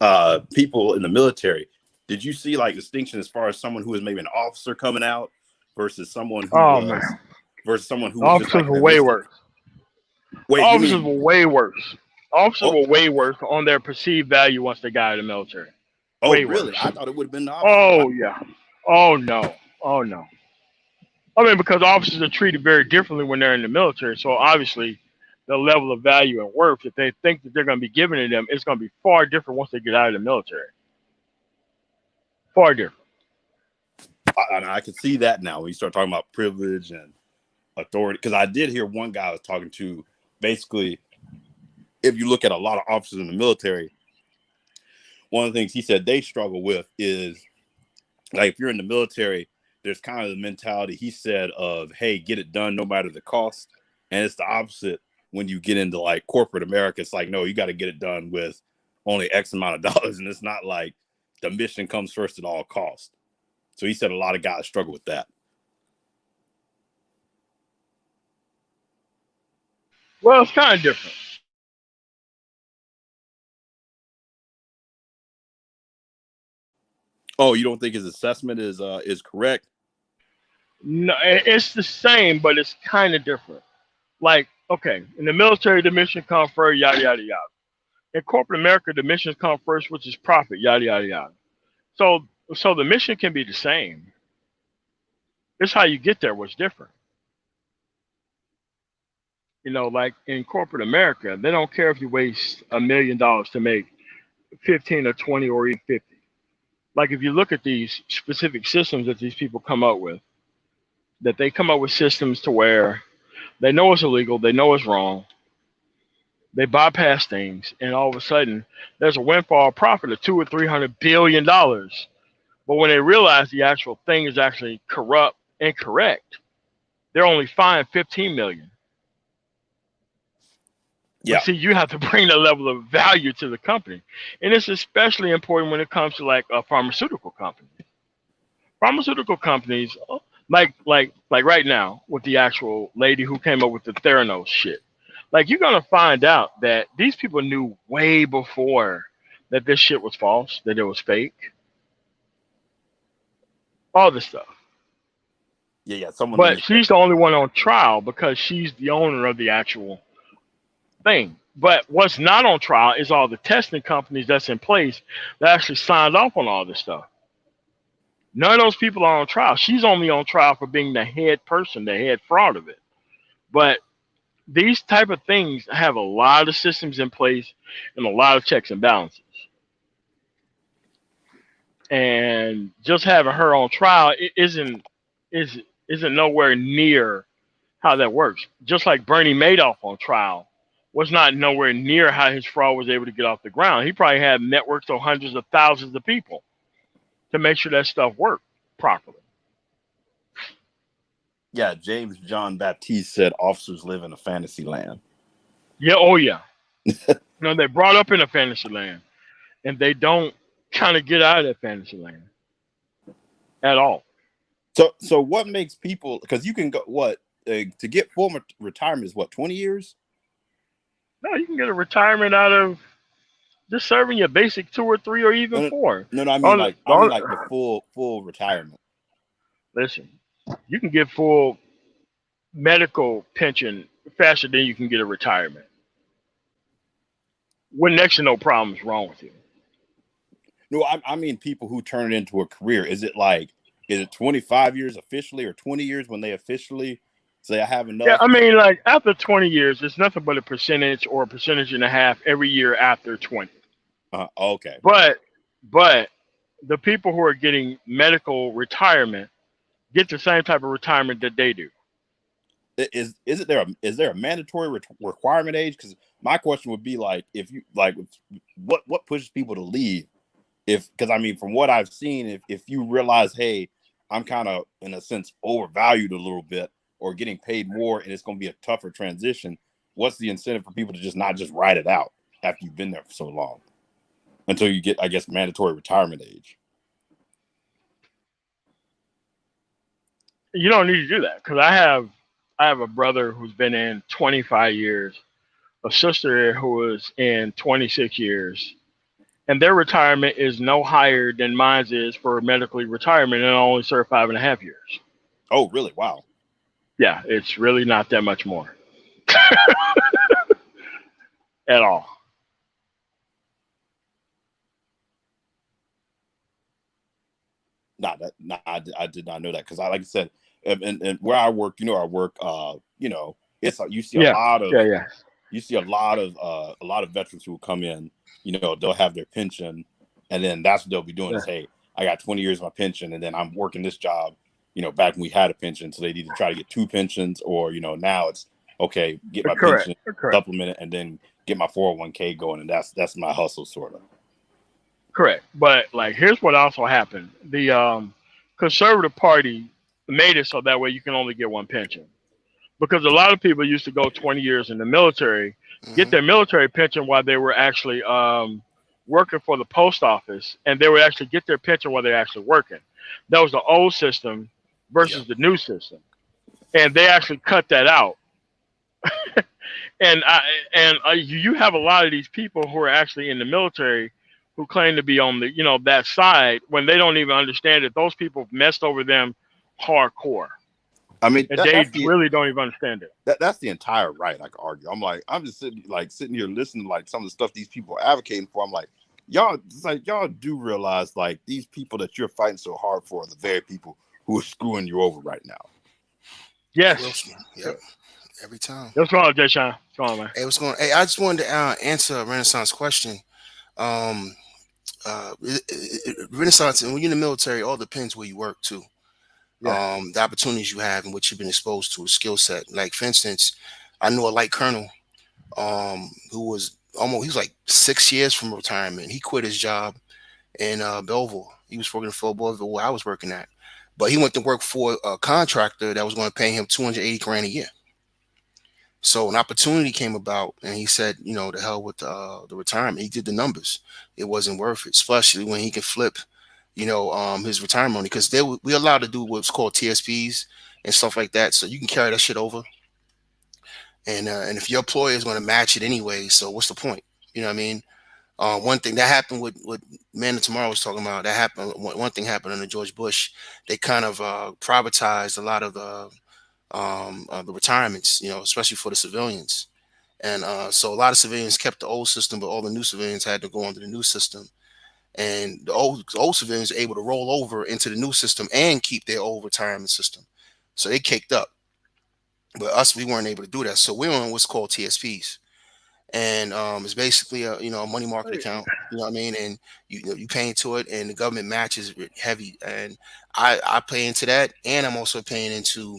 in the military, did you see like distinction as far as someone who was maybe an officer coming out versus someone who was Officers just like were way worse. Wait, officers were way worse. Officers were way worse on their perceived value once they got out of the military. Oh, way really? Worse. I thought it would have been the opposite. Oh, yeah. Oh, no. Oh, no. I mean, because officers are treated very differently when they're in the military. So obviously, the level of value and worth that they think that they're going to be given to them is going to be far different once they get out of the military. Far different. I can see that now when you start talking about privilege and authority. Because I did hear one guy I was talking to, basically, if you look at a lot of officers in the military, one of the things he said they struggle with is, like, if you're in the military, there's kind of the mentality, he said, of, hey, get it done no matter the cost. And it's the opposite when you get into like corporate America. It's like, no, you got to get it done with only X amount of dollars. And it's not like the mission comes first at all costs. So he said a lot of guys struggle with that. Well, it's kind of different. Oh, you don't think his assessment is correct? No, it's the same, but it's kind of different. Like, okay, in the military, the mission comes first, yada, yada, yada. In corporate America, the missions come first, which is profit, yada, yada, yada. So the mission can be the same. It's how you get there what's different. You know, like in corporate America, they don't care if you waste $1 million to make 15 or 20 or even 50. Like if you look at these specific systems that these people come up with, that they come up with systems to where they know it's illegal, they know it's wrong, they bypass things, and all of a sudden there's a windfall profit of $200 or $300 billion. But when they realize the actual thing is actually corrupt and correct, they're only fined $15 million. Yeah. But see, you have to bring that level of value to the company, and it's especially important when it comes to like a pharmaceutical company. Pharmaceutical companies, like right now with the actual lady who came up with the Theranos shit, like you're gonna find out that these people knew way before that this shit was false, that it was fake, all this stuff. Yeah. Someone. But she's the only one on trial because she's the owner of the actual thing. But what's not on trial is all the testing companies that's in place that actually signed off on all this stuff. None of those people are on trial. She's only on trial for being the head person, the head fraud of it. But these type of things have a lot of systems in place and a lot of checks and balances. And just having her on trial isn't nowhere near how that works. Just like Bernie Madoff on trial was not nowhere near how his fraud was able to get off the ground. He probably had networks of hundreds of thousands of people to make sure that stuff worked properly. Yeah, James John Baptiste said officers live in a fantasy land. Yeah, oh yeah. No, they're brought up in a fantasy land, and they don't kind of get out of that fantasy land at all. So what makes people? Because you can go to get full retirement is what, 20 years? No, you can get a retirement out of just serving your basic 2 or 3 or even 4. No, I mean like the full retirement. Listen, you can get full medical pension faster than you can get a retirement. With next to no problems wrong with you. No, I mean people who turn it into a career. Is it 25 years officially or 20 years when they officially say I have Yeah, enough? I mean, like after 20 years, it's nothing but a percentage or a percentage and a half every year after 20. Okay. But, but the people who are getting medical retirement get the same type of retirement that they do. Is there a mandatory requirement age? Because my question would be like, if you like, what pushes people to leave? If because I mean, from what I've seen, if you realize, hey, I'm kind of in a sense overvalued a little bit, or getting paid more, and it's going to be a tougher transition, what's the incentive for people to just not just ride it out after you've been there for so long until you get, I guess, mandatory retirement age? You don't need to do that because I have a brother who's been in 25 years, a sister who was in 26 years, and their retirement is no higher than mine is for medically retirement, and I only served 5.5 years. Oh, really? Wow. Yeah, it's really not that much more at all. I did not know that because like I said, and where I work, I work, it's like you see a Yeah, lot of yeah, yeah. a lot of veterans who will come in, they'll have their pension, and then that's what they'll be doing Yeah. is, hey, I got 20 years of my pension, and then I'm working this job, back when we had a pension, so they need to try to get two pensions, or now it's okay, get my Correct, pension, correct, supplement it, and then get my 401k going, and that's my hustle sort of. correct. But like, here's what also happened: the conservative party made it so that way you can only get one pension. Because a lot of people used to go 20 years in the military, get Hmm. their military pension while they were actually working for the post office, and they would actually get their pension while they're actually working. That was the old system Yep. versus the new system, and they actually cut that out. And you have a lot of these people who are actually in the military who claim to be on the that side when they don't even understand that those people messed over them hardcore, I mean, and they really don't even understand it. that's the entire right. I could argue. I'm just sitting here listening to like some of the stuff these people are advocating for. I'm like, y'all, it's like y'all do realize like these people that you're fighting so hard for are the very people who are screwing you over right now. Yes. Yep. Every time. What's wrong, Jay Sean? What's going on, man? Hey, what's going? Hey, I just wanted to answer a Renaissance question. Um, Renaissance, and when you're in the military, it all depends where you work too. Yeah. The opportunities you have and what you've been exposed to, a skill set. Like for instance, I knew a light colonel, who was he was like 6 years from retirement. He quit his job in Belleville. He was working for Belleville where I was working at, but he went to work for a contractor that was going to pay him 280 grand a year. So an opportunity came about, and he said, the hell with the retirement. He did the numbers; it wasn't worth it, especially when he could flip, his retirement money because we allowed to do what's called TSPs and stuff like that. So you can carry that shit over, and if your employer is going to match it anyway, so what's the point? You know what I mean? One thing that happened with what Man of Tomorrow was talking about, that happened. One thing happened under George Bush. They kind of privatized a lot of the retirements, especially for the civilians. And so a lot of civilians kept the old system, but all the new civilians had to go under the new system. And the old civilians were able to roll over into the new system and keep their old retirement system. So they caked up. But us, we weren't able to do that. So we're on what's called TSPs. And it's basically a money market account, you know what I mean? And you pay into it, and the government matches it heavy. And I pay into that, and I'm also paying into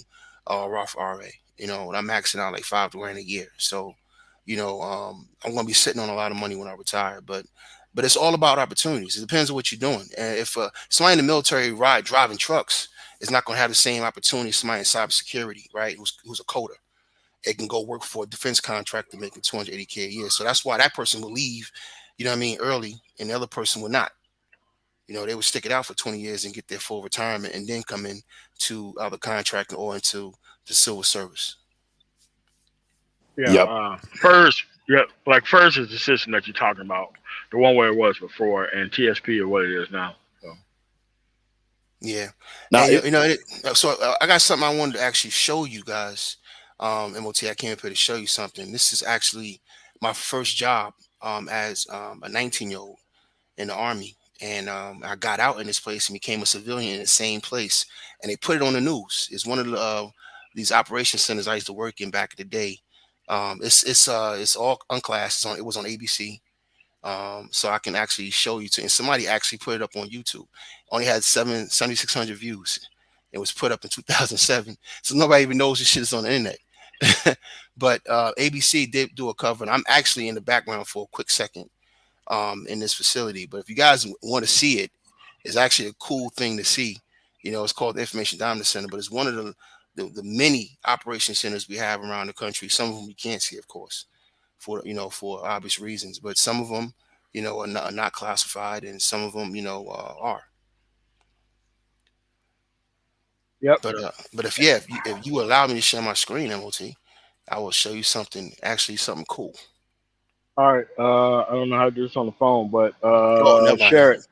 Roth IRA, and I'm maxing out like $5 grand a year. So, I'm gonna be sitting on a lot of money when I retire. But it's all about opportunities. It depends on what you're doing. And if somebody in the military driving trucks is not gonna have the same opportunity as somebody in cybersecurity, right? Who's a coder. It can go work for a defense contractor making 280K a year. So that's why that person will leave, you know what I mean, early, and the other person would not. They would stick it out for 20 years and get their full retirement and then come in to either contracting or into the civil service. Yeah. Yep. First, yeah, like first is the system that you're talking about, the one where it was before, and TSP is what it is now. So. Yeah. Now, And, so I got something I wanted to actually show you guys. MOT, I came up here to show you something. This is actually my first job as a 19-year-old in the Army. And I got out in this place and became a civilian in the same place. And they put it on the news. It's one of the these operation centers I used to work in back in the day. It's all unclassed. It was on ABC. So I can actually show you and somebody actually put it up on YouTube. Only had 7,600 views. It was put up in 2007. So nobody even knows this shit is on the internet. But ABC did do a cover, and I'm actually in the background for a quick second in this facility. But if you guys want to see it, it's actually a cool thing to see. It's called the Information Dominance Center, but it's one of the many operation centers we have around the country. Some of them you can't see, of course, for obvious reasons. But some of them, are not classified, and some of them, are. Yep. But if you allow me to share my screen, MOT, I will show you something cool. All right. I don't know how to do this on the phone, but never mind. share it.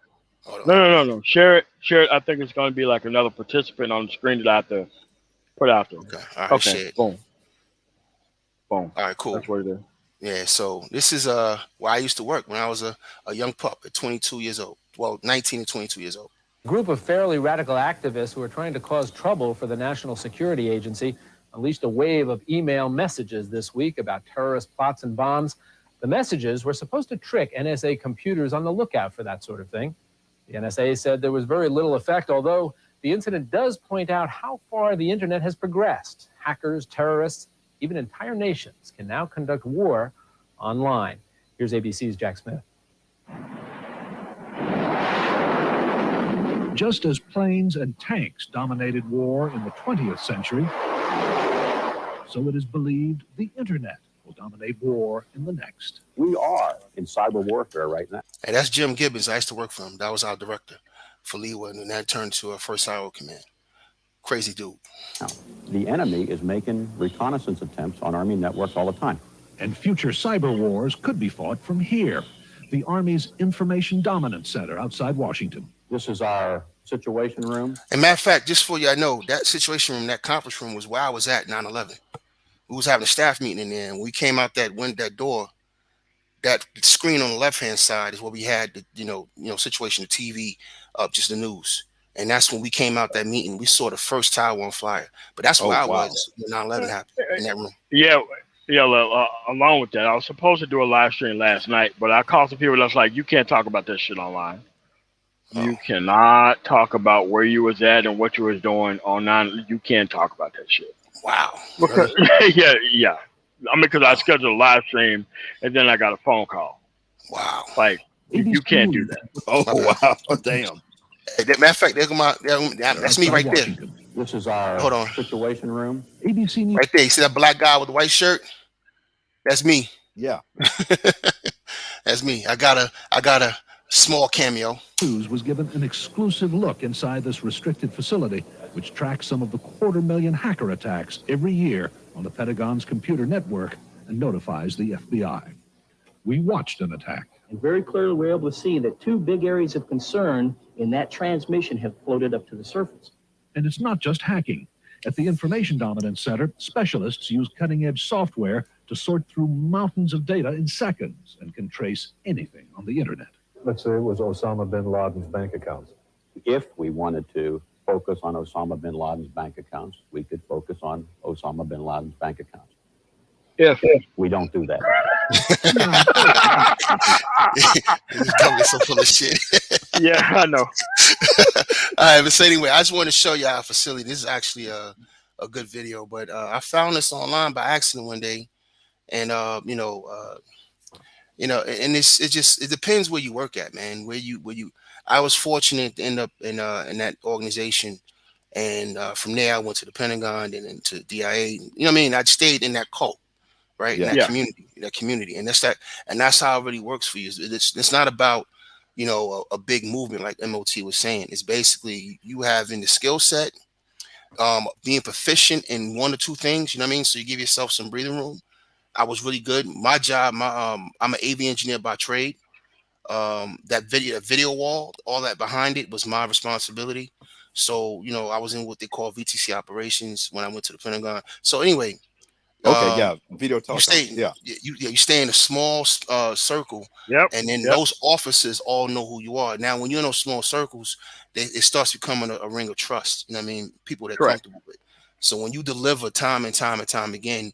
No. Share it. I think it's going to be like another participant on the screen that I have to put out there. Okay. All right. Okay. Share it. Boom. All right. Cool. That's what it is. Yeah. So this is where I used to work when I was a young pup at 22 years old. Well, 19 and 22 years old. A group of fairly radical activists who were trying to cause trouble for the National Security Agency unleashed a wave of email messages this week about terrorist plots and bombs. The messages were supposed to trick NSA computers on the lookout for that sort of thing. The NSA said there was very little effect, although the incident does point out how far the internet has progressed. Hackers, terrorists, even entire nations can now conduct war online. Here's ABC's Jack Smith. Just as planes and tanks dominated war in the 20th century, so it is believed the internet will dominate war in the next. We are in cyber warfare right now. And that's Jim Gibbons. I used to work for him. That was our director for LEWA, and that turned to our first IO command. Crazy dude. Now, the enemy is making reconnaissance attempts on Army networks all the time. And future cyber wars could be fought from here, the Army's Information Dominance Center outside Washington. This is our situation room. And matter of fact, just for you, I know that situation room, that conference room was where I was at 9/11. We was having a staff meeting in there, and we came out that door. That screen on the left-hand side is where we had the situation, the TV up, just the news. And that's when we came out that meeting. We saw the first tower on fire. But that's where I was when 9/11 happened in that room. Yeah. Along with that, I was supposed to do a live stream last night, but I called some people that's like, you can't talk about this shit online. You cannot talk about where you was at and what you was doing online. You can't talk about that shit. Wow. Because, yeah. I mean, because I scheduled a live stream and then I got a phone call. Wow. Like, you can't do that. Oh, wow. Damn. Matter of fact, that's me right there. This is our situation room. ABC News. Right there. You see that black guy with the white shirt? That's me. Yeah. That's me. I got a small cameo. News was given an exclusive look inside this restricted facility, which tracks some of the 250,000 hacker attacks every year on the Pentagon's computer network and notifies the FBI. We watched an attack. And very clearly, we're able to see that two big areas of concern in that transmission have floated up to the surface. And it's not just hacking. At the Information Dominance Center, specialists use cutting-edge software to sort through mountains of data in seconds and can trace anything on the internet. Let's say it was Osama bin Laden's bank accounts. If we wanted to focus on Osama bin Laden's bank accounts, we could focus on Osama bin Laden's bank accounts. If we don't do that. He's coming so full of shit. Yeah, I know. All right, but so anyway, I just want to show you our facility. This is actually a good video, but I found this online by accident one day, and and it depends where you work at, man. I was fortunate to end up in that organization, and from there I went to the Pentagon and then to DIA. You know what I mean? I stayed in that cult, right? Yeah. In that community, and that's how it really works for you. It's not about a big movement like MOT was saying. It's basically you having the skill set, being proficient in one or two things. You know what I mean? So you give yourself some breathing room. I was really good. My job, I'm an AV engineer by trade. That video wall, all that behind it was my responsibility. So, I was in what they call VTC operations when I went to the Pentagon. So anyway, Okay, yeah, video You telecom. stay, Yeah, you stay in a small circle, Yep. and then Yep. those officers all know who you are. Now, when you're in those small circles, it starts becoming a ring of trust. You know what I mean? People they're Correct. comfortable with. So when you deliver time and time and time again,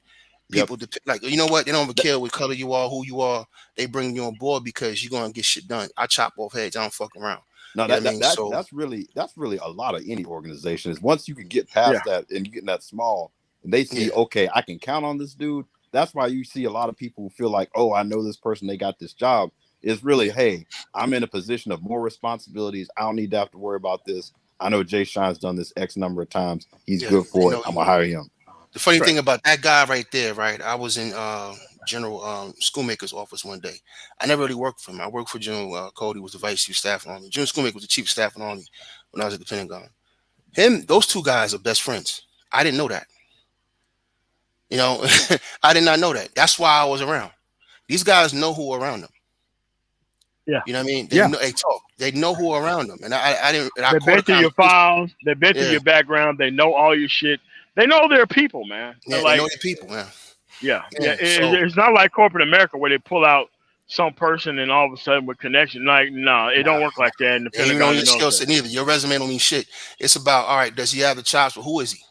yep. people like, you know what? They don't even care what color you are, who you are. They bring you on board because you're gonna get shit done. I chop off heads. I don't fuck around. No, You know what I mean? So that's really a lot of any organization is once you can get Yeah. past that and you get that small and they see, yeah, okay, I can count on this dude. That's why you see a lot of people who feel like, oh, I know this person, they got this job. It's really, hey, I'm in a position of more responsibilities. I don't need to have to worry about this. I know Jay Shine's done this X number of times. He's yeah. good for You it. know, I'm gonna hire him. the funny Correct. thing about that guy right there, right? I was in General Schoolmaker's office one day. I never really worked for him. I worked for General Cody, was the vice chief staff in the Army. General Schoolmaker was the chief of staff in the Army when I was at the Pentagon. Those two guys are best friends. I didn't know that. You know, I did not know that. That's why I was around. These guys know who are around them. Yeah. You know what I mean? They Yeah. know, they talk. They know who are around them. And I didn't. And I They've caught a been through your conversation. files. They've been through Yeah. your background. They know all your shit. They know their people, man. Yeah, They're they like, know the people, man. yeah. Yeah, It's not like corporate America where they pull out some person and all of a sudden with connection. Like, no, it don't work like that in the Ain't even Pentagon on and your skill military. set neither. Your resume don't mean shit. It's about, all right, does he have the chops? But who is he?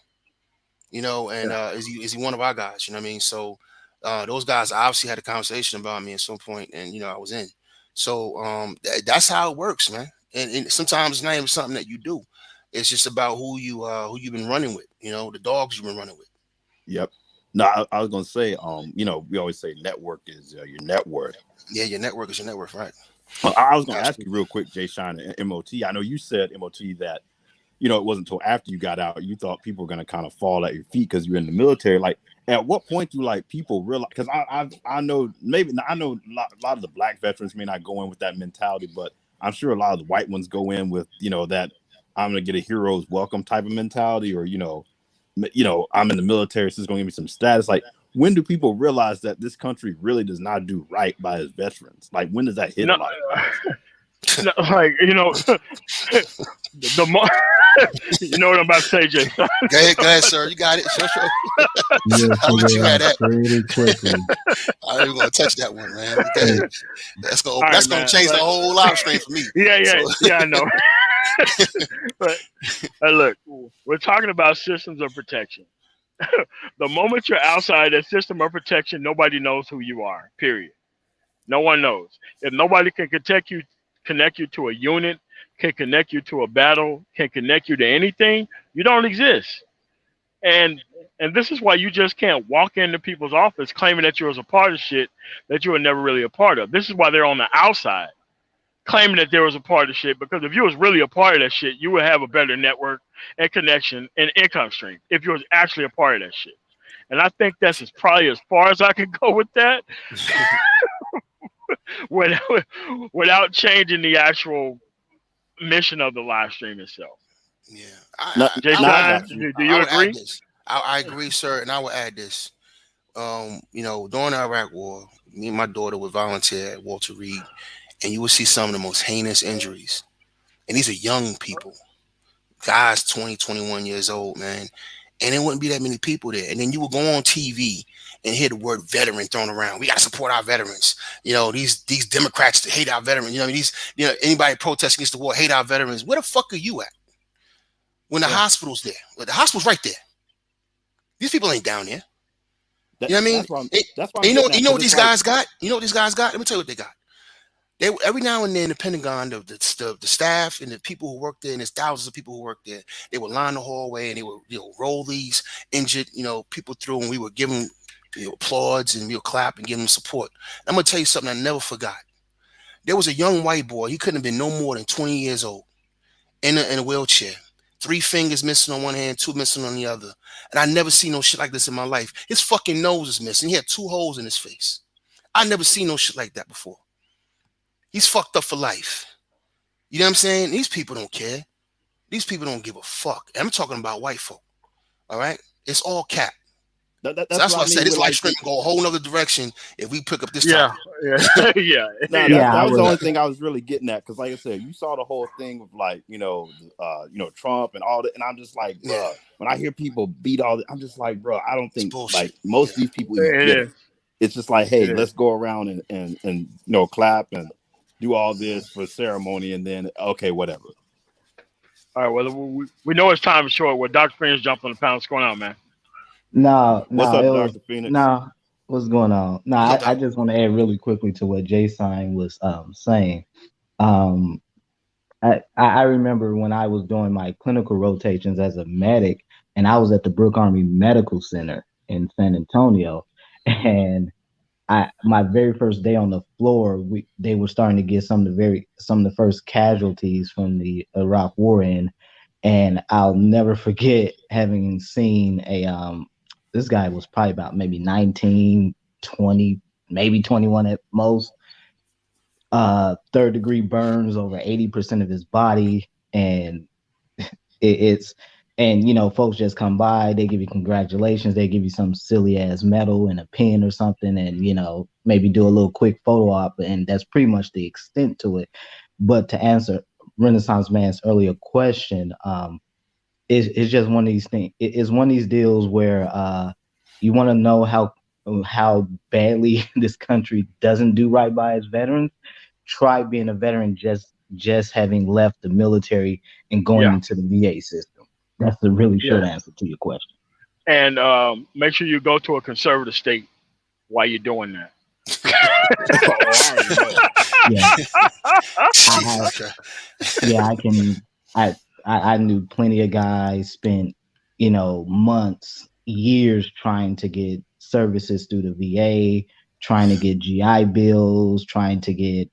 You know, and is he one of our guys? You know what I mean? So those guys obviously had a conversation about me at some point, and you know, I was in. So that's how it works, man. And sometimes it's not even something that you do. It's just about who you've been running with, you know, the dogs you've been running with. Yep. No, I was gonna say, you know, we always say network is your net worth. Yeah, your network is your net worth, right? Well, I was gonna ask you real quick, Jay Shine and MOT. I know you said MOT that, you know, it wasn't until after you got out you thought people were gonna kind of fall at your feet because you're in the military. Like, at what point do like people realize? Because I know a lot of the black veterans may not go in with that mentality, but I'm sure a lot of the white ones go in with, you know, that I'm gonna get a hero's welcome type of mentality, or you know, I'm in the military, so it's gonna give me some status. Like, when do people realize that this country really does not do right by its veterans? Like, when does that hit? No, no, like, you know, the more, you know what I'm about to say, Jay. Go ahead, sir. You got it. Sure. Yes, I'll let you have that. pretty quickly. I ain't even gonna touch that one, man. That's gonna All right, gonna man, change the but- whole live stream for me. Yeah, I know. But look, we're talking about systems of protection. The moment you're outside that system of protection, nobody knows who you are. Period. No one knows. If nobody can connect you to a unit, can connect you to a battle, can connect you to anything, you don't exist. And this is why you just can't walk into people's office claiming that you was a part of shit that you were never really a part of. This is why they're on the outside claiming that there was a part of shit, because if you was really a part of that shit, you would have a better network and connection and income stream if you was actually a part of that shit. And I think that's probably as far as I can go with that without changing the actual mission of the live stream itself. Yeah. Jay Shine, do you agree? I agree, sir, and I will add this. You know, during the Iraq War, me and my daughter would volunteer at Walter Reed, and you would see some of the most heinous injuries. And these are young people, guys 20, 21 years old, man. And there wouldn't be that many people there. And then you would go on TV and hear the word veteran thrown around. We got to support our veterans. You know, these Democrats that hate our veterans. You know, anybody protesting against the war hate our veterans. Where the fuck are you at? When the hospital's there. Well, the hospital's right there. These people ain't down there. You know what I mean? That's why you know what these guys got? You know what these guys got? Let me tell you what they got. They every now and then the Pentagon, the staff and the people who work there, and there's thousands of people who work there, they would line the hallway and they would, you know, roll these injured, you know, people through, and we would give them, you know, applause, and we would clap and give them support. I'm gonna tell you something I never forgot. There was a young white boy. He couldn't have been no more than 20 years old, in a wheelchair, 3 fingers missing on one hand, 2 missing on the other. And I never seen no shit like this in my life. His fucking nose is missing. He had 2 holes in his face. I never seen no shit like that before. He's fucked up for life. You know what I'm saying? These people don't care. These people don't give a fuck. And I'm talking about white folk. All right? It's all cap. That's So that's what why I I said mean. this with, live like, stream go a whole nother direction if we pick up this Yeah, topic. yeah, yeah. No, Yeah, that I was the was- only thing I was really getting at, because like I said, you saw the whole thing with like, Trump and all that, and I'm just like, bro, Yeah. when I hear people beat all that, I'm just like, bro, I don't think bullshit. like most of these people even It get is. it. It's just like, hey, It is. let's go around and clap and do all this for ceremony, and then okay, whatever. All right, well, we know it's time is short. Well, Dr. Phoenix jumped on the panel. What's going on, man? No, What's no, up, it was Dr. Phoenix? no. What's going on? No, What's up, I Doc? just want to add really quickly to what Jay Sign was saying. I remember when I was doing my clinical rotations as a medic, and I was at the Brooke Army Medical Center in San Antonio, and my very first day on the floor, they were starting to get some of the first casualties from the Iraq War in, and I'll never forget having seen this guy was probably about maybe 19, 20, maybe 21 at most. Third degree burns over 80% of his body, and folks just come by, they give you congratulations, they give you some silly ass medal and a pin or something, and maybe do a little quick photo op, and that's pretty much the extent to it. But to answer Renaissance Man's earlier question, it's just one of these things. It's one of these deals where you want to know how badly this country doesn't do right by its veterans. Try being a veteran just having left the military and going into the VA system. That's the really short answer to your question. And make sure you go to a conservative state while you're doing that. I knew plenty of guys spent, months, years trying to get services through the VA, trying to get GI bills, trying to get,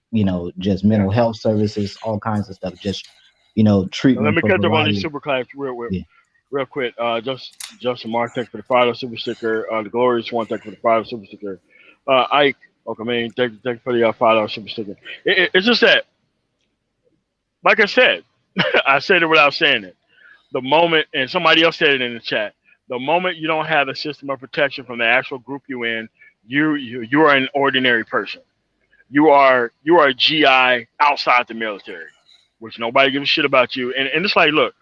just mental health services, all kinds of stuff, just, treatment. Let me catch up on these super claps real quick. Justin Mark, thanks for the $5 super sticker. The Glorious One, thanks for the $5 super sticker. Ike, thank you for the $5 super sticker. It's just that, like I said, I said it without saying it. The moment, and somebody else said it in the chat, the moment you don't have a system of protection from the actual group you in, you are an ordinary person. You are a GI outside the military, which nobody gives a shit about you. And it's like, look,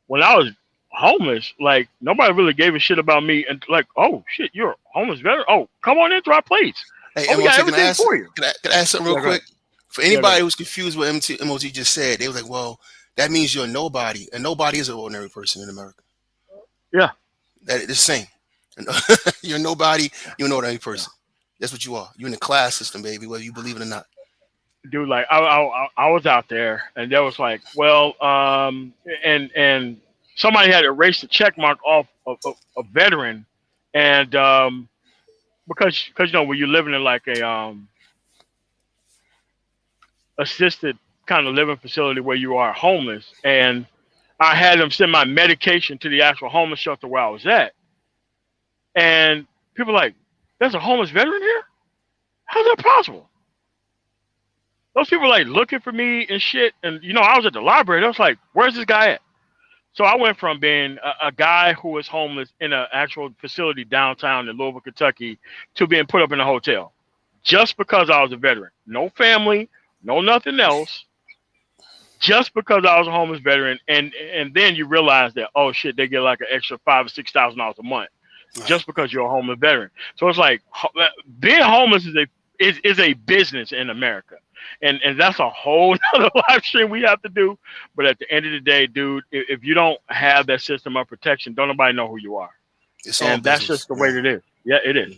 when I was homeless, like nobody really gave a shit about me. And like, oh shit, you're a homeless veteran. Oh, come on into our place. Hey, we got everything for you. Can I ask something real quick? For anybody who's confused what MOT just said, they was like, well, that means you're a nobody. And nobody is an ordinary person in America. Yeah. That it's the same. You're nobody, you're an ordinary person. That's what you are. You're in the class system, baby, whether you believe it or not. Dude, like I was out there, and there was like, well, and somebody had erased the check mark off of a veteran, and because when you're living in like a assisted kind of living facility where you are homeless, and I had them send my medication to the actual homeless shelter where I was at, and people are like, there's a homeless veteran here? How's that possible? Those people like looking for me and shit. And, I was at the library. I was like, where's this guy at? So I went from being a guy who was homeless in an actual facility downtown in Louisville, Kentucky, to being put up in a hotel just because I was a veteran. No family, no nothing else. Just because I was a homeless veteran. And then you realize that, oh shit, they get like an extra $5,000 or $6,000 a month just because you're a homeless veteran. So it's like being homeless is a business in America. And that's a whole other live stream we have to do. But at the end of the day, dude, if you don't have that system of protection, don't nobody know who you are. And that's just the way it is. Yeah, it is.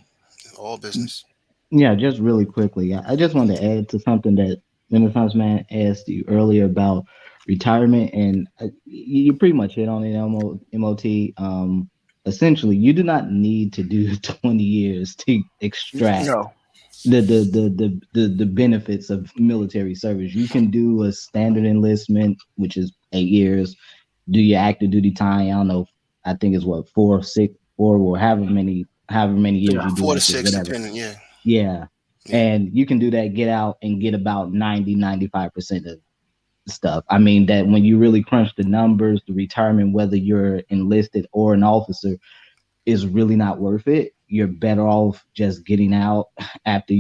All business. Yeah, just really quickly, I just wanted to add to something that Renaissance Man asked you earlier about retirement, and you pretty much hit on it, MOT. Essentially, you do not need to do 20 years to extract the benefits of military service. You can do a standard enlistment, which is 8 years, do your active duty time. I don't know, I think it's 4, 6, 4, or however many years you do. 4 to 6, depending, yeah. And you can do that, get out and get about 90-95% of stuff. I mean, that when you really crunch the numbers, the retirement, whether you're enlisted or an officer, is really not worth it. You're better off just getting out after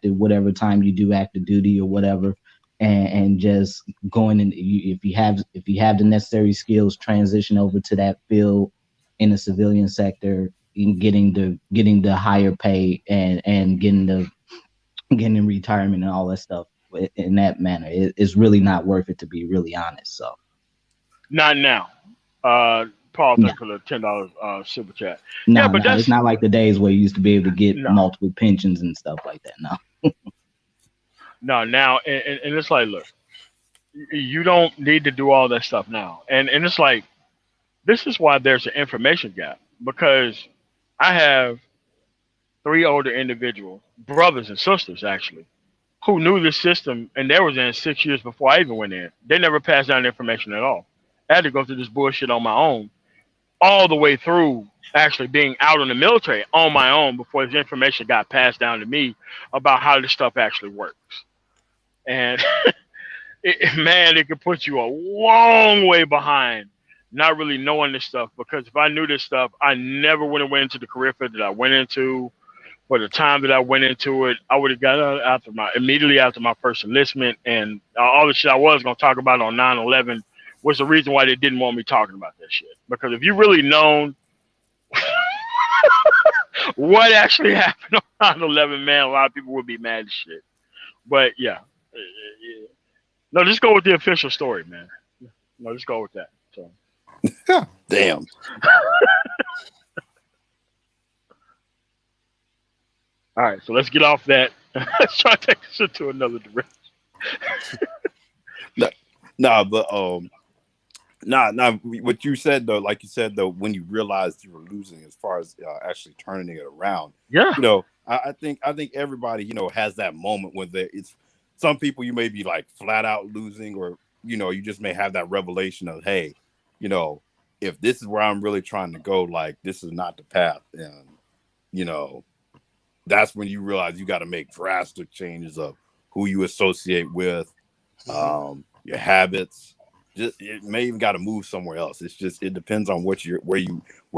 whatever time you do active duty or whatever, and just going in. If you have the necessary skills, transition over to that field in the civilian sector, in getting the higher pay and getting retirement and all that stuff in that manner. It's really not worth it, to be really honest. So not now. Paul, thanks for the $10 super chat. No, yeah, but it's not like the days where you used to be able to get multiple pensions and stuff like that. No. No, now and it's like, look, you don't need to do all that stuff now. And it's like, this is why there's an information gap, because I have 3 older individuals, brothers and sisters actually, who knew the system, and they was in 6 years before I even went in. They never passed down information at all. I had to go through this bullshit on my own, all the way through actually being out in the military on my own before this information got passed down to me about how this stuff actually works. And it could put you a long way behind not really knowing this stuff, because if I knew this stuff, I never would have went into the career field that I went into. For the time that I went into it, I would have got out immediately after my first enlistment, and all the shit I was going to talk about on 9/11 was the reason why they didn't want me talking about that shit. Because if you really known what actually happened on 9/11, man, a lot of people would be mad as shit. But yeah, no, just go with the official story, man. No, just go with that. So, damn. All right, so let's get off that. Let's try to take this into another direction. What you said though, like you said though, when you realized you were losing, as far as actually turning it around, yeah, I think everybody has that moment when it's some people you may be like flat out losing, or you just may have that revelation of, hey, if this is where I'm really trying to go, like this is not the path, and that's when you realize you got to make drastic changes of who you associate with, your habits. It may even got to move somewhere else. It depends on where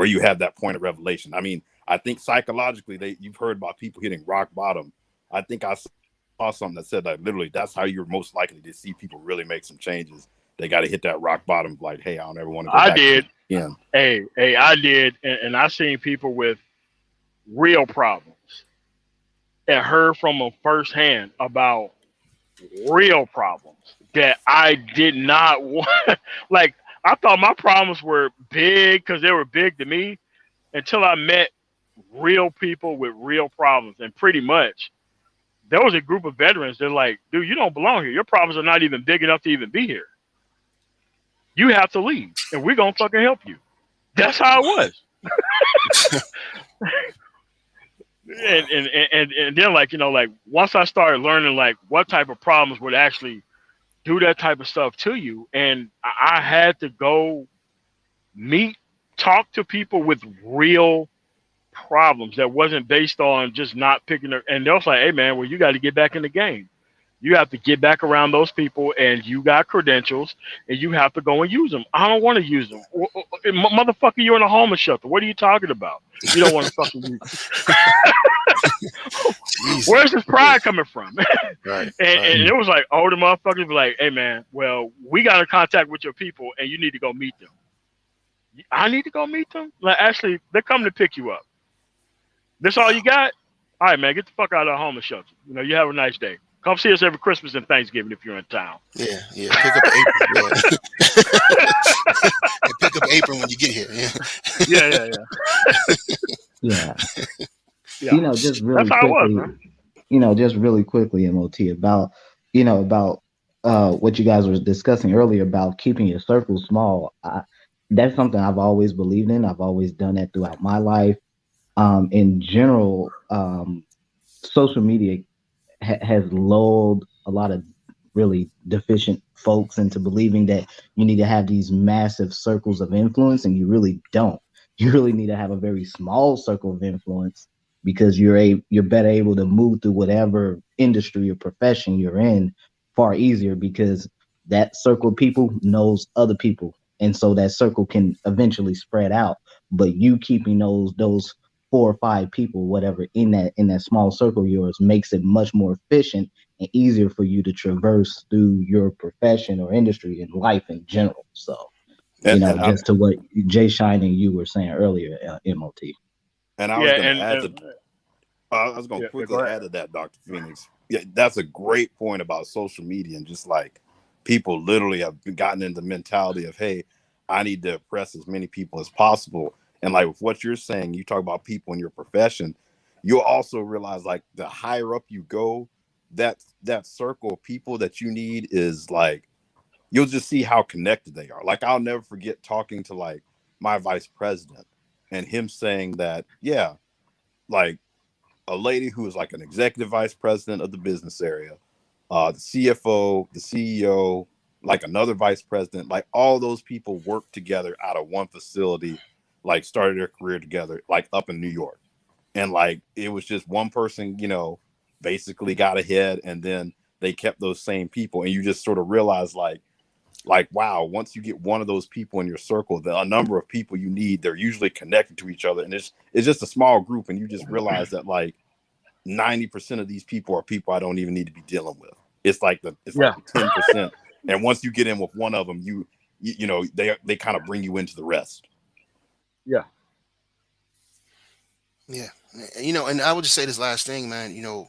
you have that point of revelation. I mean, I think psychologically you've heard about people hitting rock bottom. I think I saw something that said that literally that's how you're most likely to see people really make some changes. They got to hit that rock bottom, like, hey, I don't ever want to go back. I did. Yeah. Hey, I did, and I seen people with real problems and heard from them firsthand about real problems that I did not want. Like, I thought my problems were big because they were big to me until I met real people with real problems. And pretty much there was a group of veterans. They're like, dude, you don't belong here. Your problems are not even big enough to even be here. You have to leave and we're going to fucking help you. That's how it was. And then like once I started learning like what type of problems would actually do that type of stuff to you, and I had to go talk to people with real problems that wasn't based on just not picking up. And they was like, hey man, well, you got to get back in the game. You have to get back around those people, and you got credentials, and you have to go and use them. I don't want to use them. Motherfucker, you're in a homeless shelter. What are you talking about? You don't want to fucking use them. Where's this pride coming from? And it was like, older motherfuckers be like, hey, man, well, we got in contact with your people, and you need to go meet them. I need to go meet them? Like, actually, they're coming to pick you up. This all you got? All right, man, get the fuck out of the homeless shelter. You have a nice day. Come see us every Christmas and Thanksgiving if you're in town. Yeah. Pick up an apron. Yeah. And pick up an apron when you get here. Yeah. Just really that's how quickly, it was, man. Just really quickly, MOT, about what you guys were discussing earlier about keeping your circle small. That's something I've always believed in. I've always done that throughout my life. In general, social media has lulled a lot of really deficient folks into believing that you need to have these massive circles of influence, and you really don't. You really need to have a very small circle of influence, because you're better able to move through whatever industry or profession you're in far easier, because that circle of people knows other people, and so that circle can eventually spread out. but you keeping those 4 or 5 people, whatever, in that small circle of yours makes it much more efficient and easier for you to traverse through your profession or industry and life in general. So, And just to what Jay Shine and you were saying earlier, MOT. I Yeah, was going to and, add and to I was going to yeah, go quickly ahead. add to that, Dr. Phoenix. Yeah, that's a great point about social media, and just like people literally have gotten into the mentality of, hey, I need to impress as many people as possible. And like with what you're saying, you talk about people in your profession, you'll also realize like the higher up you go, that circle of people that you need is like, you'll just see how connected they are. Like I'll never forget talking to like my vice president and him saying that, yeah, like a lady who is like an executive vice president of the business area, the CFO, the CEO, like another vice president, like all those people work together out of one facility, like started their career together, like up in New York. And like it was just one person, basically got ahead, and then they kept those same people. And you just sort of realize like wow, once you get one of those people in your circle, a number of people you need, they're usually connected to each other, and it's just a small group, and you just realize that like 90% of these people are people I don't even need to be dealing with. It's like the 10%, and once you get in with one of them, they kind of bring you into the rest. Yeah. And I would just say this last thing, man. You're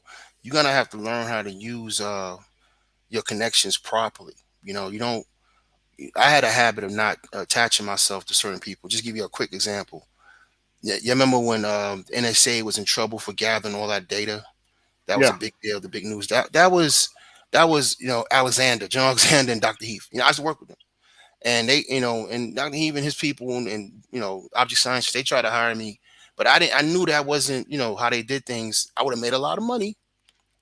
gonna have to learn how to use your connections properly. You don't. I had a habit of not attaching myself to certain people. Just give you a quick example. Yeah, you remember when NSA was in trouble for gathering all that data? That was a Yeah. big deal, the big news. That was John Alexander and Dr. Heath. I used to work with them. And they, and Dr. Heath and his people and object science, they tried to hire me. But I knew that wasn't, how they did things. I would have made a lot of money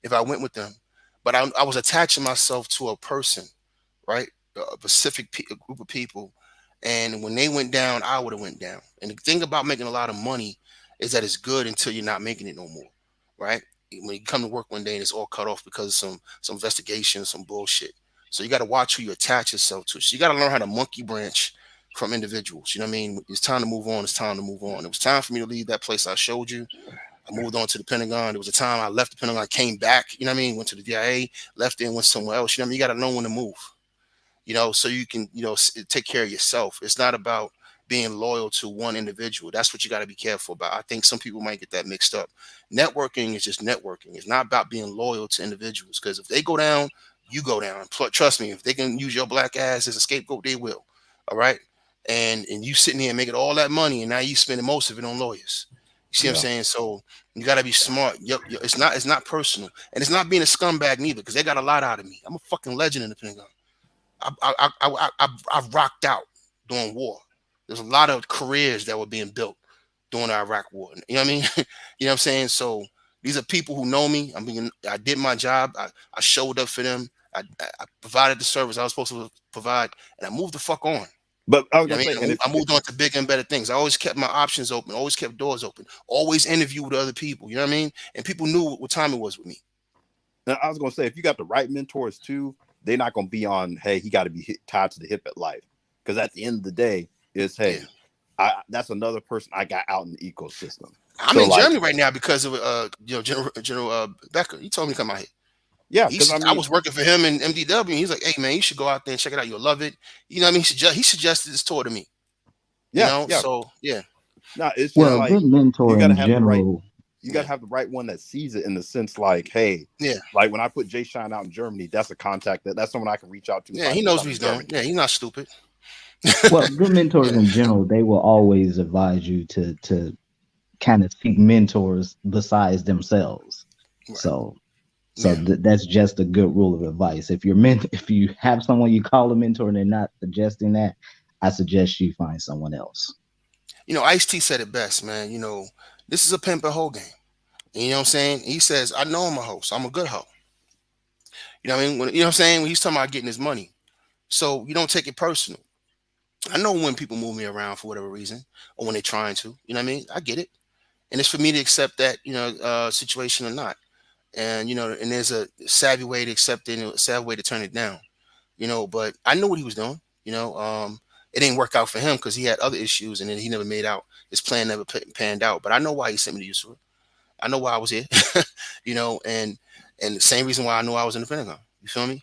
if I went with them. But I was attaching myself to a person, right? A specific group of people. And when they went down, I would have went down. And the thing about making a lot of money is that it's good until you're not making it no more, right? When you come to work one day and it's all cut off because of some investigation, some bullshit. So you got to watch who you attach yourself to. So you got to learn how to monkey branch from individuals. You know what I mean? It's time to move on. It's time to move on. It was time for me to leave that place I showed you. I moved on to the Pentagon. There was a time I left the Pentagon, came back. You know what I mean? Went to the DIA, left and went somewhere else. You know what I mean? You got to know when to move. So you can, take care of yourself. It's not about being loyal to one individual. That's what you got to be careful about. I think some people might get that mixed up. Networking is just networking. It's not about being loyal to individuals, because if they go down, you go down. Trust me, if they can use your black ass as a scapegoat, they will. All right. And you sitting here and making all that money, and now you spending most of it on lawyers. You see what I'm saying? So you got to be smart. It's not personal, and it's not being a scumbag neither, because they got a lot out of me. I'm a fucking legend in the Pentagon. I've rocked out during war. There's a lot of careers that were being built during the Iraq war. You know what I mean? You know what I'm saying? So these are people who know me. I did my job. I showed up for them. I provided the service I was supposed to provide, and I moved the fuck on. But I was gonna say, I moved on to bigger and better things. I always kept my options open, always kept doors open, always interviewed other people. You know what I mean? And people knew what time it was with me. Now, I was gonna say, if you got the right mentors too, they're not gonna be on, hey, he got to be tied to the hip at life. Because at the end of the day, it's that's another person I got out in the ecosystem. I'm in Germany right now because of General Becker. He told me to come out here. Yeah, I was working for him in MDW, and he's like, "Hey man, you should go out there and check it out. You'll love it." You know what I mean? He suggested this tour to me. Yeah, So yeah. No, it's Well, like good mentor you gotta in have general. you gotta have the right one that sees it in the sense like, hey, like when I put Jay Shine out in Germany, that's a contact that's someone I can reach out to. Yeah, he knows what he's doing. Yeah, he's not stupid. Well, good mentors in general, they will always advise you to kind of seek mentors besides themselves. Right. That's just a good rule of advice. If you have someone you call a mentor and they're not suggesting that, I suggest you find someone else. Ice-T said it best, man. This is a pimp and hoe game. You know what I'm saying? He says, I know I'm a hoe, so I'm a good hoe. You know what I mean? You know what I'm saying? When he's talking about getting his money. So you don't take it personal. I know when people move me around for whatever reason, or when they're trying to, you know what I mean? I get it. And it's for me to accept that, situation or not. And, and there's a savvy way to accept it and a savvy way to turn it down, but I knew what he was doing, It didn't work out for him because he had other issues, and then he never made out. His plan never panned out. But I know why he sent me to Yusuf. I know why I was here, you know, and the same reason why I knew I was in the Pentagon. You feel me?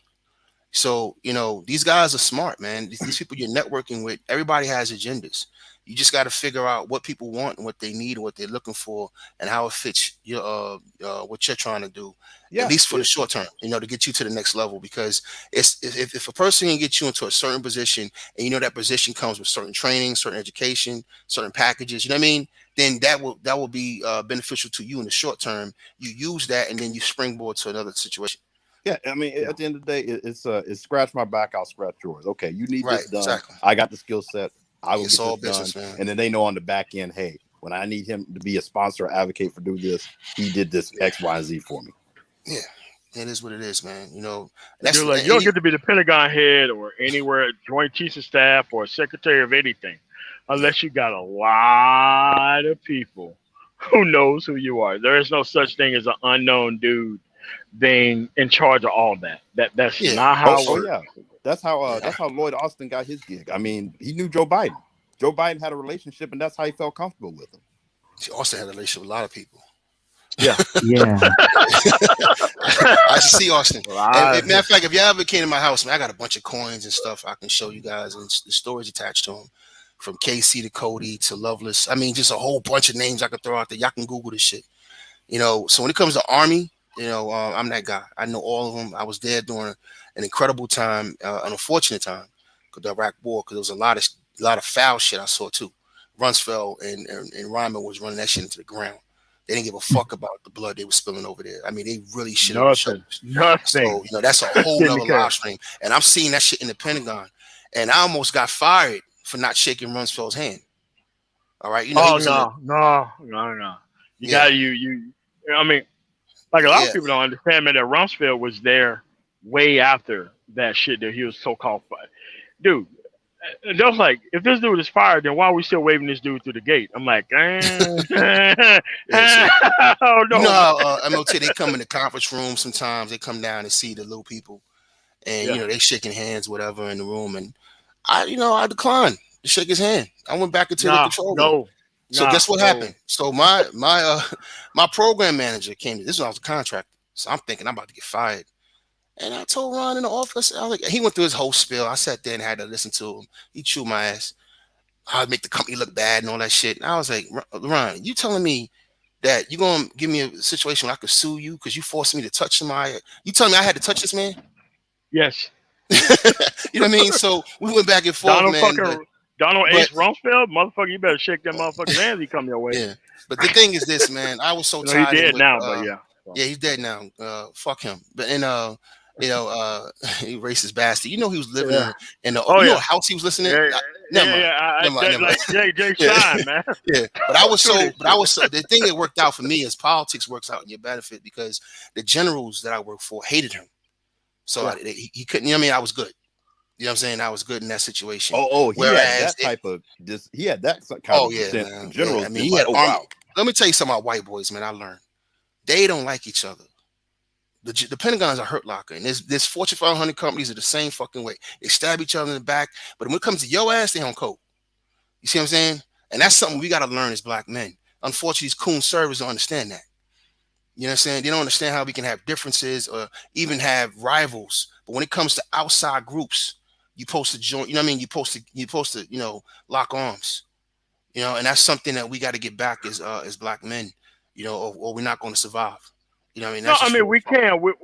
So, you know, these guys are smart, man. These people you're networking with, everybody has agendas. You just got to figure out what people want and what they need and what they're looking for and how it fits your what you're trying to do. Yeah, at least for the short term, you know, to get you to the next level. Because it's if a person can get you into a certain position, and you know that position comes with certain training, certain education, certain packages, you know what I mean? Then that will be beneficial to you in the short term. You use that, and then you springboard to another situation. Yeah, I mean, at the end of the day, it's scratch my back, I'll scratch yours. Okay, you need Right, this done. exactly. I got the skill set. I will It's get all this business, done. man. And then they know on the back end, hey, when I need him to be a sponsor or advocate for do this, he did this X, Y, and Z for me. Yeah, it is what it is, man. You know, You're like, you don't get to be the Pentagon head or anywhere Joint Chiefs of Staff or Secretary of anything unless you got a lot of people who knows who you are. There is no such thing as an unknown dude being in charge of all that. That's not how it works. Yeah. That's how Lloyd Austin got his gig. I mean, he knew Joe Biden. Joe Biden had a relationship, and that's how he felt comfortable with him. He also had a relationship with a lot of people. Yeah. Yeah. I should see Austin. And, matter of fact, if you ever came to my house, man, I got a bunch of coins and stuff I can show you guys, and the stories attached to them, from KC to Cody to Loveless. I mean, just a whole bunch of names I could throw out there. Y'all can Google this shit. You know, so when it comes to Army, you know, I'm that guy. I know all of them. I was there during an incredible time, an unfortunate time, the Iraq War, because there was a lot of foul shit I saw too. Rumsfeld and Ryman was running that shit into the ground. They didn't give a fuck about the blood they were spilling over there. I mean, they really shit. Nothing. So, you know, that's a whole nother live stream. And I'm seeing that shit in the Pentagon. And I almost got fired for not shaking Rumsfeld's hand. All right. You know, no. You got you. I mean, like a lot of people don't understand, man, that Rumsfeld was there way after that shit that he was so-called fired. Dude, that was like, if this dude is fired, then why are we still waving this dude through the gate? I'm like, oh, no. You know how MOT, they come in the conference room sometimes. They come down and see the little people. And, you know, they shaking hands, whatever, in the room. And I declined to shake his hand. I went back into the control room. So guess what happened? So my program manager came to this when I was a contractor. So I'm thinking I'm about to get fired. And I told Ron in the office, I was like, he went through his whole spiel. I sat there and had to listen to him. He chewed my ass. I'd make the company look bad and all that shit. And I was like, Ron, you telling me that you're going to give me a situation where I could sue you because you forced me to touch somebody? You telling me I had to touch this man? Yes. You know what I mean? So we went back and forth, Donald H. Rumsfeld, motherfucker, you better shake that motherfucker's hand. He come your way. Yeah, but the thing is this, man. I was so tired. He's dead now, but yeah. Yeah, he's dead now. Fuck him. But he racist bastard. You know he was living in the house he was listening. Like Jay Shine, man. Yeah, but I was so. The thing that worked out for me is politics works out in your benefit because the generals that I worked for hated him. So he couldn't. You know what I mean? I was good. You know what I'm saying? I was good in that situation. He had that kind of man. Generals. I mean, he had wow. Let me tell you something about white boys, man. I learned they don't like each other. The Pentagon is a hurt locker, and there's Fortune 500 companies are the same fucking way. They stab each other in the back, but when it comes to your ass, they don't cope. You see what I'm saying? And that's something we got to learn as black men. Unfortunately, these coon servers don't understand that. You know what I'm saying? They don't understand how we can have differences or even have rivals. But when it comes to outside groups, you supposed to join. You know what I mean? You supposed to lock arms. You know, and that's something that we got to get back as black men. You know, or we're not going to survive. You know what I mean? That's we can. Wait.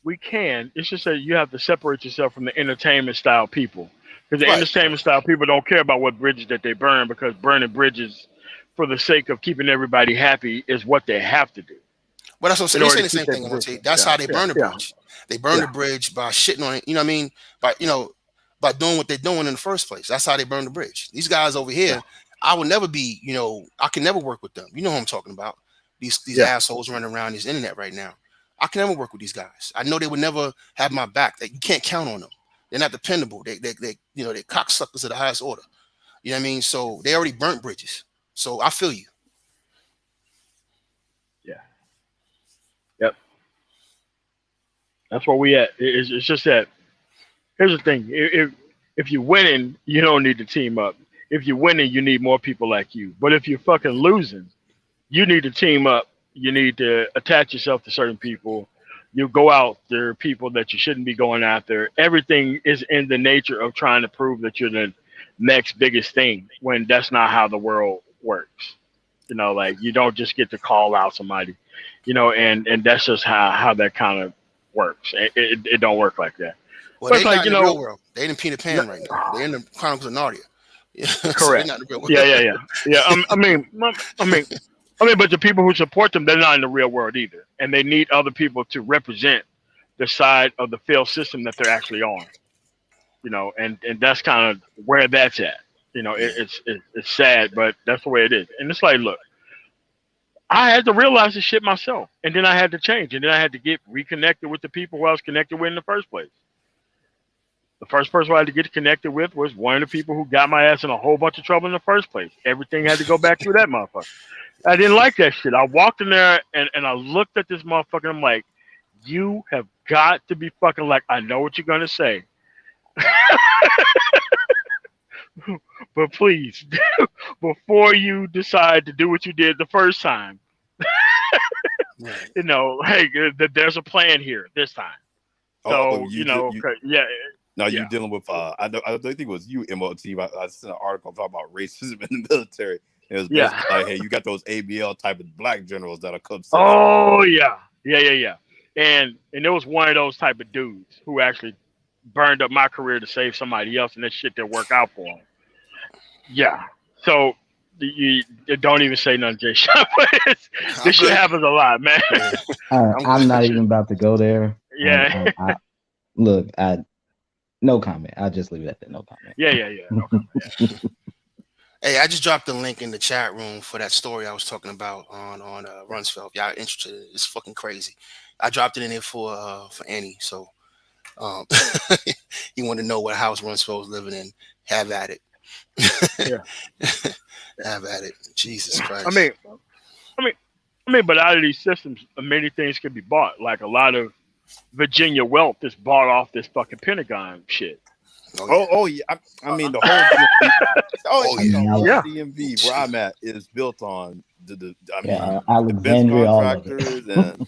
We can. It's just that you have to separate yourself from the entertainment style people. Because the entertainment style people don't care about what bridges that they burn, because burning bridges for the sake of keeping everybody happy is what they have to do. Well, that's what I'm saying. They're saying the same thing. That's how they burn the bridge. They burn the bridge by shitting on it. You know what I mean? By doing what they're doing in the first place. That's how they burn the bridge. These guys over here, I would never be, I can never work with them. You know who I'm talking about. These assholes running around this internet right now. I can never work with these guys. I know they would never have my back. You can't count on them. They're not dependable. They they're cocksuckers of the highest order. You know what I mean? So they already burnt bridges. So I feel you. Yeah. Yep. That's where we at. It's just that. Here's the thing. If you're winning, you don't need to team up. If you're winning, you need more people like you. But if you're fucking losing, you need to team up. You need to attach yourself to certain people. You go out there, people that you shouldn't be going after. Everything is in the nature of trying to prove that you're the next biggest thing when that's not how the world works. You know, like you don't just get to call out somebody, you know, and that's just how that kind of works. It don't work like that. Well, they're not in the real world. They're in Peter Pan right now. They're in the Chronicles of Narnia. Yeah, correct. So they're not in the real world. Yeah. I mean, but the people who support them, they're not in the real world either, and they need other people to represent the side of the failed system that they're actually on. You know, and that's kind of where that's at. You know, it's sad, but that's the way it is. And it's like, look, I had to realize this shit myself, and then I had to change, and then I had to get reconnected with the people who I was connected with in the first place. The first person I had to get connected with was one of the people who got my ass in a whole bunch of trouble in the first place. Everything had to go back through that motherfucker. I didn't like that shit. I walked in there and I looked at this motherfucker and I'm like, you have got to be fucking like, I know what you're going to say. But please, before you decide to do what you did the first time, you know, hey, there's a plan here this time. So, yeah. No, you're dealing with, I don't think it was you, MOT. I sent an article talking about racism in the military. It was basically like, hey, you got those ABL type of black generals that'll come. Oh, yeah. And there was one of those type of dudes who actually burned up my career to save somebody else, and that shit didn't work out for him. Yeah. So you don't even say nothing, Jay Sean. This shit happens a lot, man. I'm not even about to go there. Yeah. Look, no comment. I'll just leave it at that. No comment. Yeah. No comment. Hey, I just dropped the link in the chat room for that story I was talking about on Rumsfeld. If y'all interested, it's fucking crazy. I dropped it in there for Annie. So you want to know what house Rumsfeld was living in? Have at it. Yeah. Have at it. Jesus Christ. I mean, but out of these systems, many things can be bought. Like a lot of Virginia wealth is bought off this fucking Pentagon shit. Oh yeah. I mean, the whole DMV where I'm at is built on the Alexandria, contractors and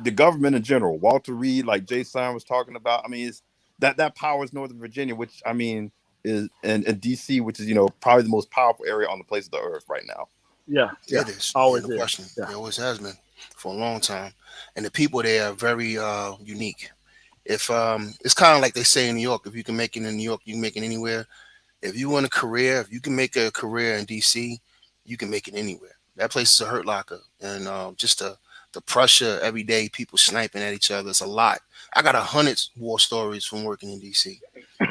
the government in general. Walter Reed, like Jay Simon was talking about. I mean, it's that powers Northern Virginia, which I mean is and DC, which is probably the most powerful area on the face of the earth right now. Yeah. It is. Always no question. It always has been for a long time. And the people there are very unique. If it's kind of like they say in New York, if you can make it in New York, you can make it anywhere. If you want a career, if you can make a career in DC, you can make it anywhere. That place is a hurt locker. And just the pressure every day, people sniping at each other, it's a lot. I got 100 war stories from working in DC.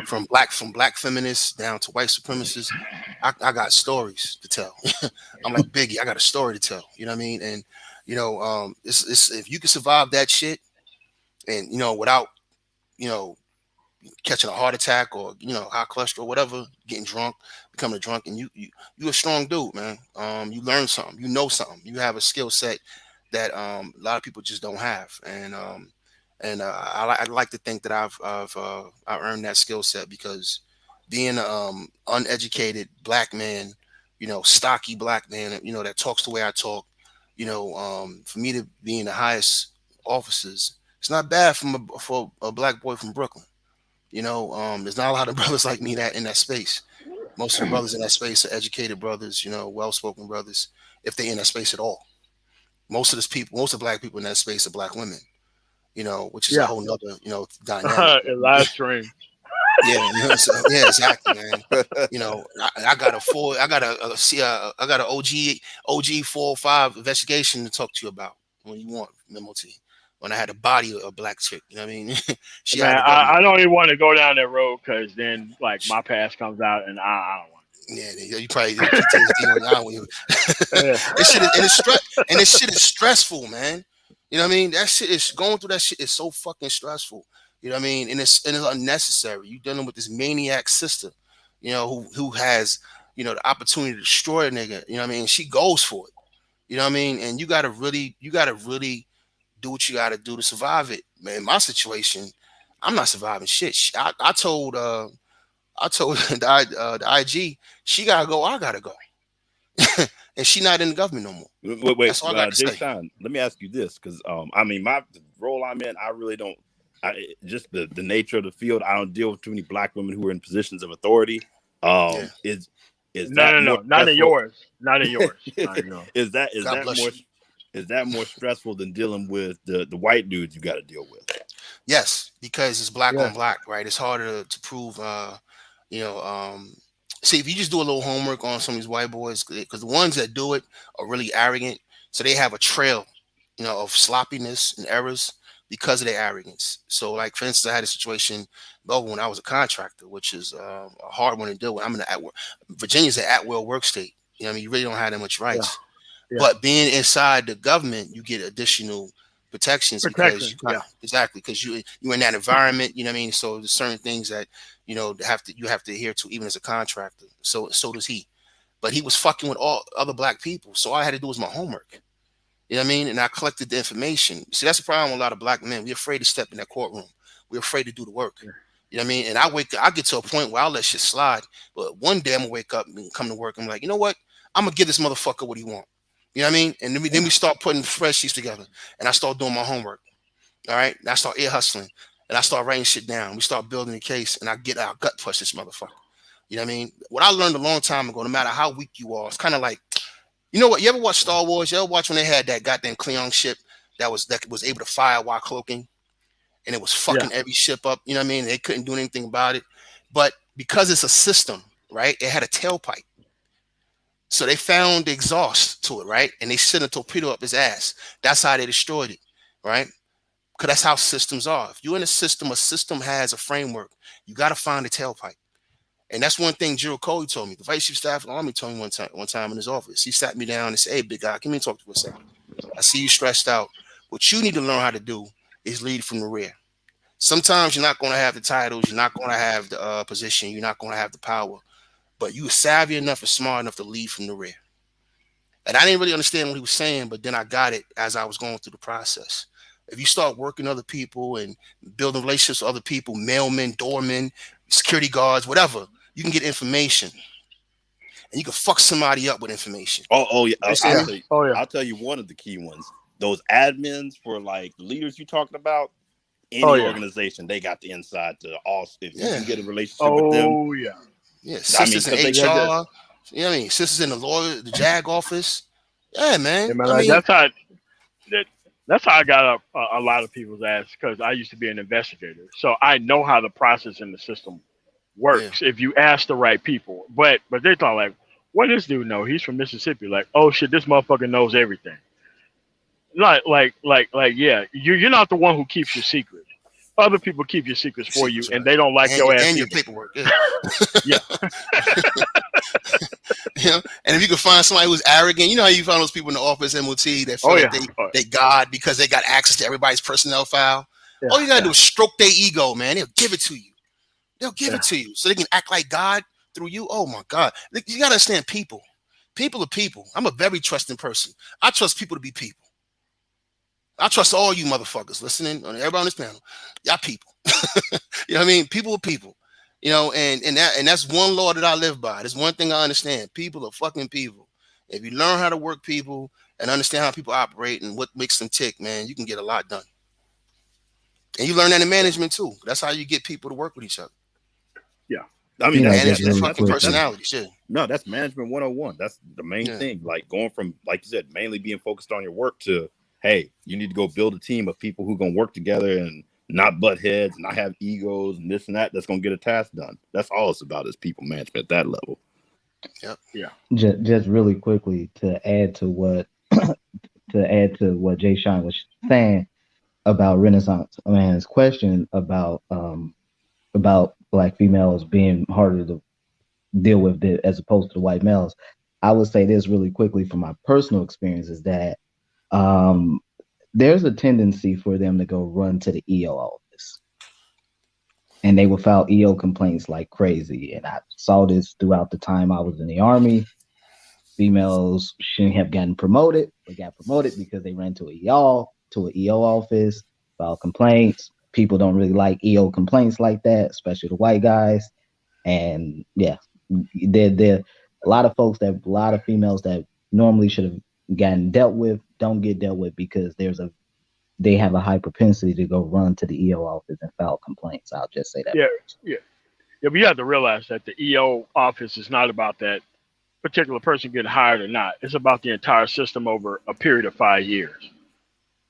From black feminists down to white supremacists, I got stories to tell. I'm like Biggie, I got a story to tell. You know what I mean? And it's if you can survive that shit, and without catching a heart attack or high cholesterol, whatever, getting drunk, becoming a drunk, and you a strong dude, man. You learn something, something, you have a skill set that a lot of people just don't have, and I like to think that I've earned that skill set because being uneducated black man, stocky black man, that talks the way I talk, for me to be in the highest offices, it's not bad for a black boy from Brooklyn. There's not a lot of brothers like me in that space. Most of the brothers in that space are educated brothers, well-spoken brothers, if they're in that space at all. Most of the black people in that space are black women. Which is a whole nother, dynamic. Live stream. Yeah, exactly, man. I got a OG 405 investigation to talk to you about when you want, MOT. When I had a body of a black chick, you know what I mean? I don't even want to go down that road because then, like, my past comes out and I don't want. Yeah, you probably PTSD on you. This shit is stressful, man. You know what I mean? That shit is going through that shit is so fucking stressful. You know what I mean? And it's unnecessary. You're dealing with this maniac sister, who has, the opportunity to destroy a nigga. You know what I mean? She goes for it. You know what I mean? And you gotta really do what you gotta do to survive it. Man, in my situation, I'm not surviving shit. I I told the IG, she gotta go, I gotta go. And she not in the government no more. Wait, That's all I got to Jay say. Sean, let me ask you this, because I mean, the role I'm in, I really don't. Just the nature of the field, I don't deal with too many black women who are in positions of authority. Is no, not in yours, not in yours. Is that more stressful than dealing with the white dudes you got to deal with? Yes, because it's black on black, right? It's harder to prove. See, if you just do a little homework on some of these white boys, because the ones that do it are really arrogant, so they have a trail, of sloppiness and errors because of their arrogance. So, like for instance, I had a situation when I was a contractor, which is a hard one to deal with. Virginia's an at-will work state. You really don't have that much rights. Yeah. But being inside the government, you get additional protections because you're in that environment. So there's certain things that you have to adhere to even as a contractor. So does he. But he was fucking with all other black people. So all I had to do was my homework. And I collected the information. See, that's the problem with a lot of black men. We're afraid to step in that courtroom. We're afraid to do the work. Yeah. And I get to a point where I'll let shit slide. But one day I'm gonna wake up and come to work. I'm like, you know what? I'm gonna give this motherfucker what he want. And then we start putting spreadsheets together, and I start doing my homework. All right, and I start ear hustling, and I start writing shit down. We start building a case, and I get out gut push this motherfucker. What I learned a long time ago, no matter how weak you are, it's kind of like, you know what? You ever watch Star Wars? You ever watch when they had that goddamn Klingon ship that was able to fire while cloaking, and it was fucking every ship up? They couldn't do anything about it, but because it's a system, right? It had a tailpipe. So they found the exhaust to it, right? And they sent a torpedo up his ass. That's how they destroyed it, right? Because that's how systems are. If you're in a system has a framework. You got to find the tailpipe. And that's one thing Gerald Cody told me. The Vice Chief Staff of the Army told me one time in his office. He sat me down and said, hey, big guy, come here and talk to me a second. I see you stressed out. What you need to learn how to do is lead from the rear. Sometimes you're not going to have the titles. You're not going to have the position. You're not going to have the power. But you were savvy enough and smart enough to lead from the rear. And I didn't really understand what he was saying, but then I got it as I was going through the process. If you start working other people and building relationships with other people, mailmen, doormen, security guards, whatever, you can get information. And you can fuck somebody up with information. Oh yeah. I'll tell you one of the key ones. Those admins for like the leaders you're talking about, any organization, they got the inside to all. If you can get a relationship with them. Oh yeah. Yeah, sisters in HR. Sisters in the JAG office. Yeah, man. Yeah, man, that's how I got a lot of people's ass, because I used to be an investigator, so I know how the process in the system works. If you ask the right people, but they thought like, what does this dude know? He's from Mississippi. Like, oh shit, this motherfucker knows everything. Like, yeah, you're not the one who keeps your secret. Other people keep your secrets for you, and they don't like your ass. And your paperwork. Yeah. And if you can find somebody who's arrogant, how you find those people in the office, MOT, that feel they God because they got access to everybody's personnel file. Yeah, all you gotta do is stroke their ego, man. They'll give it to you. They'll give it to you so they can act like God through you. Oh my God. You gotta understand people. People are people. I'm a very trusting person. I trust people to be people. I trust all you motherfuckers listening, everybody on this panel. Y'all people. You know what I mean? People are people. And that's one law that I live by. There's one thing I understand. People are fucking people. If you learn how to work people and understand how people operate and what makes them tick, man, you can get a lot done. And you learn that in management too. That's how you get people to work with each other. Yeah. I mean, that's fucking personality shit. No, that's management 101. That's the main thing. Like going from, like you said, mainly being focused on your work to, hey, you need to go build a team of people who are going to work together and not butt heads, not have egos and this and that. That's going to get a task done. That's all it's about, is people management at that level. Yep. Yeah. Just really quickly to add to what Jay Sean was saying about Renaissance Man's question about Black females being harder to deal with as opposed to the white males. I would say this really quickly from my personal experience is that there's a tendency for them to go run to the EO office, and they will file EO complaints like crazy. And I saw this throughout the time I was in the Army. Females shouldn't have gotten promoted, but got promoted because they ran to an EO office, filed complaints. People don't really like EO complaints like that, especially the white guys. And yeah, there a lot of folks that a lot of females that normally should have gotten dealt with don't get dealt with because they have a high propensity to go run to the EO office and file complaints. I'll just say that. Yeah, yeah, yeah. But you have to realize that the EO office is not about that particular person getting hired or not. It's about the entire system over a period of 5 years.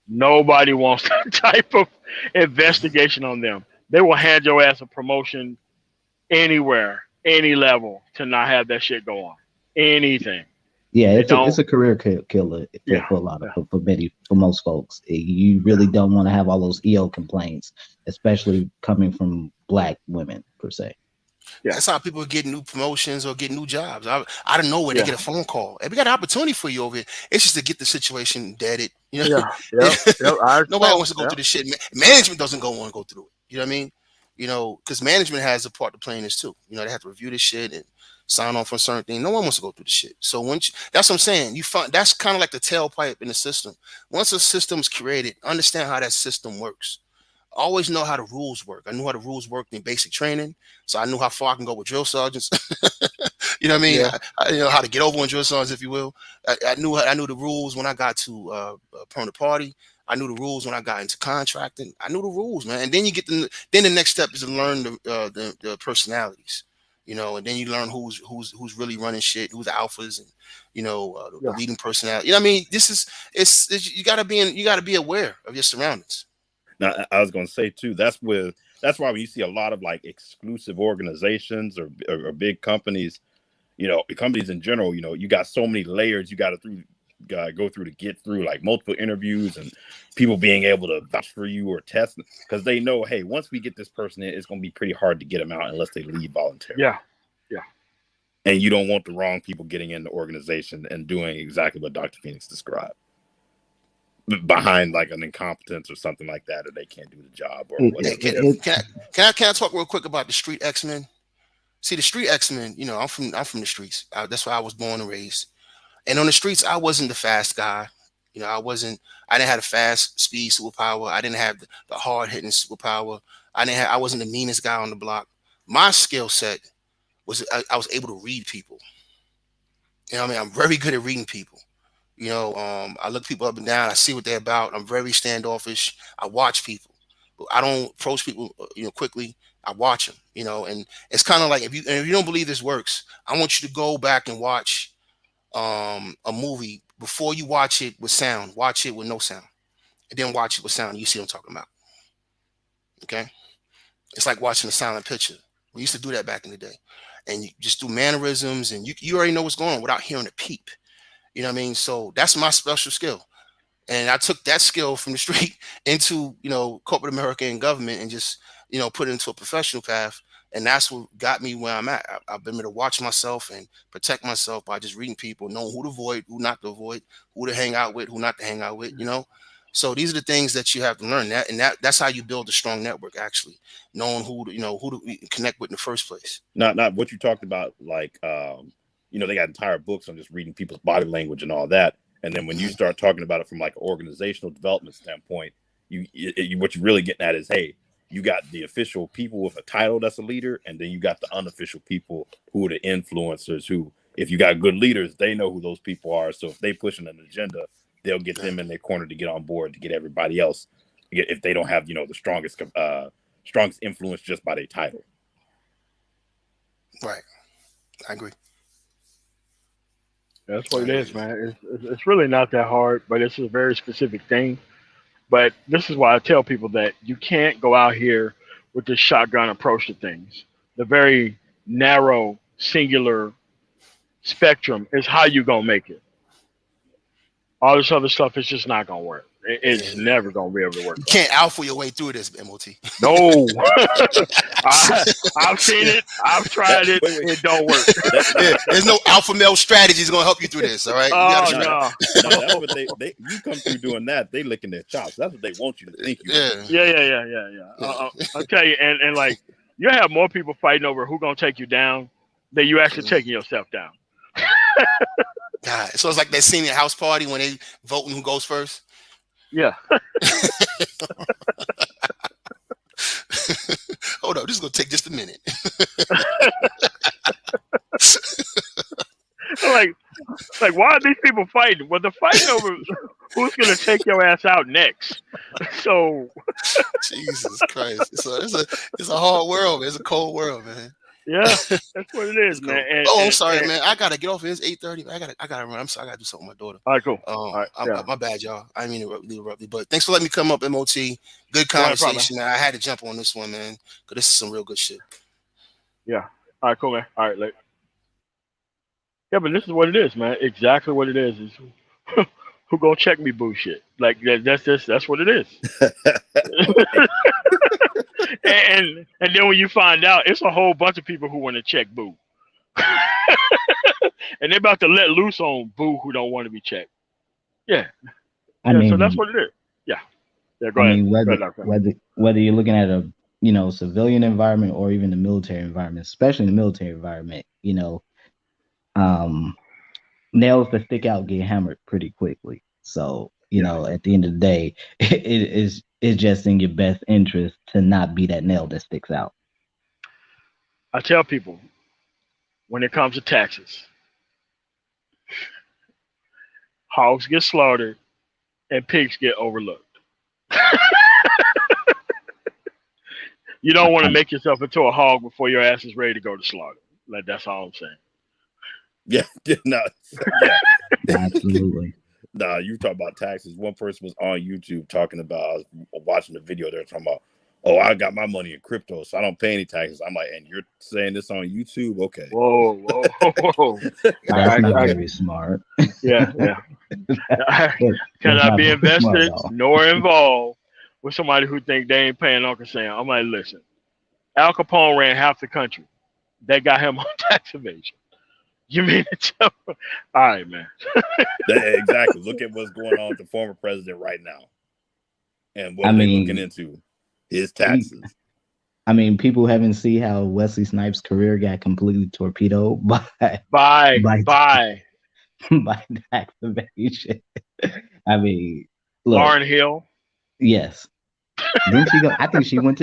Nobody wants that type of investigation on them. They will hand your ass a promotion anywhere, any level, to not have that shit go on. Anything. Yeah, it's a career killer for a lot of for most folks. You really don't want to have all those EO complaints, especially coming from Black women per se. Yeah. That's how people get new promotions or get new jobs. Out of nowhere, they get a phone call. Hey, we got an opportunity for you over here. It's just to get the situation deaded. You know, nobody wants to go through this shit. Management doesn't want to go through it. You know what I mean? You know, because management has a part to play in this too. You know, they have to review this shit and sign off on certain things. No one wants to go through the shit. So that's what I'm saying. You find that's kind of like the tailpipe in the system. Once a system's created, understand how that system works. Always know how the rules work. I knew how the rules worked in basic training, so I knew how far I can go with drill sergeants. You know what I mean? Yeah. I know how to get over on drill sergeants, if you will. I knew the rules when I got to permanent party. I knew the rules when I got into contracting. I knew the rules, man. And then you get then the next step is to learn the personalities, you know, and then you learn who's really running shit, who's the alphas, and you know the leading personality. You know what I mean? You gotta be aware of your surroundings. Now, I was going to say too, that's why when you see a lot of like exclusive organizations or big companies, you know, companies in general, you know, you got so many layers you got to go through to get through, like multiple interviews and people being able to vouch for you or test, because they know, hey, once we get this person in, it's going to be pretty hard to get them out unless they leave voluntarily. Yeah. And you don't want the wrong people getting in the organization and doing exactly what Dr. Phoenix described. Behind like an incompetence or something like that, or they can't do the job or whatever. Can I talk real quick about the street X-Men? See, the street X-Men, you know, I'm from the streets. That's where I was born and raised. And on the streets, I wasn't the fast guy. You know, I didn't have a fast speed superpower. I didn't have the hard hitting superpower. I wasn't the meanest guy on the block. My skill set was I was able to read people. You know what I mean? I'm very good at reading people. You know, I look people up and down. I see what they're about. I'm very standoffish. I watch people. I don't approach people, you know, quickly. I watch them, you know, and it's kind of like if you don't believe this works, I want you to go back and watch a movie before you watch it with sound. Watch it with no sound, and then watch it with sound. You see what I'm talking about? Okay, it's like watching a silent picture. We used to do that back in the day, and you just do mannerisms, and you already know what's going on without hearing a peep. You know what I mean? So that's my special skill. And I took that skill from the street into, you know, corporate America and government and just, you know, put it into a professional path. And that's what got me where I'm at. I've been able to watch myself and protect myself by just reading people, knowing who to avoid, who not to avoid, who to hang out with, who not to hang out with, you know? So these are the things that you have to learn. That's how you build a strong network, actually, knowing who to connect with in the first place. Not what you talked about, like, you know, they got entire books on just reading people's body language and all that. And then when you start talking about it from like an organizational development standpoint, what you're really getting at is, hey, you got the official people with a title that's a leader, and then you got the unofficial people who are the influencers who, if you got good leaders, they know who those people are. So if they pushing an agenda, they'll get them in their corner to get on board to get everybody else, if they don't have, you know, the strongest influence just by their title. Right. I agree. That's what it is, man. It's really not that hard, but it's a very specific thing. But this is why I tell people that you can't go out here with this shotgun approach to things. The very narrow, singular spectrum is how you gonna make it. All this other stuff is just not gonna work. It's never gonna be able to work. You can't alpha your way through this, MOT. No. I've seen it. I've tried it. It don't work. There's no alpha male strategies gonna help you through this. All right. Oh no. That's what they you come through doing that. They licking their chops. That's what they want you to think. Yeah. I'll tell you, and like you have more people fighting over who gonna take you down than you actually taking yourself down. God, so it's like that scene at house party when they voting who goes first. Yeah. Hold up, this is gonna take just a minute. like, why are these people fighting? Well, they're fighting over who's going to take your ass out next. So, Jesus Christ, it's a hard world, man. It's a cold world, man. Yeah, that's what it is, man. I'm sorry, man. I gotta get off. It's 8:30. I gotta run. I'm sorry. I gotta do something with my daughter. All right, cool. All right, my bad, y'all. I didn't mean to interrupt you, but thanks for letting me come up, MOT. Good conversation. No, I had to jump on this one, man, because this is some real good shit. Yeah. All right, cool, man. All right, yeah, but this is what it is, man. Exactly what it is who gonna check me bullshit. Like that's what it is. and then when you find out, it's a whole bunch of people who want to check boo. And they're about to let loose on boo who don't want to be checked. Yeah. I mean, so that's what it is. Yeah. Yeah, go ahead. Whether you're looking at a civilian environment or even the military environment, especially the military environment, nails that stick out get hammered pretty quickly. So, at the end of the day, it's just in your best interest to not be that nail that sticks out. I tell people, when it comes to taxes, hogs get slaughtered and pigs get overlooked. You don't want to make yourself into a hog before your ass is ready to go to slaughter. Like, that's all I'm saying. Yeah, no, absolutely. Nah, you talk about taxes. One person was on YouTube talking about, I was watching the video, they're talking about, oh, I got my money in crypto, so I don't pay any taxes. I'm like, and you're saying this on YouTube? Okay. Whoa. That's not very smart. Yeah. Cannot be invested nor involved with somebody who think they ain't paying Uncle Sam. I'm like, listen, Al Capone ran half the country. They got him on tax evasion. You mean to tell me? All right, man. Exactly. Look at what's going on with the former president right now. And what they're looking into. His taxes. I mean, people haven't seen how Wesley Snipes' career got completely torpedoed by tax evasion. I mean, look, Lauryn Hill. Yes. Didn't she go? I think she went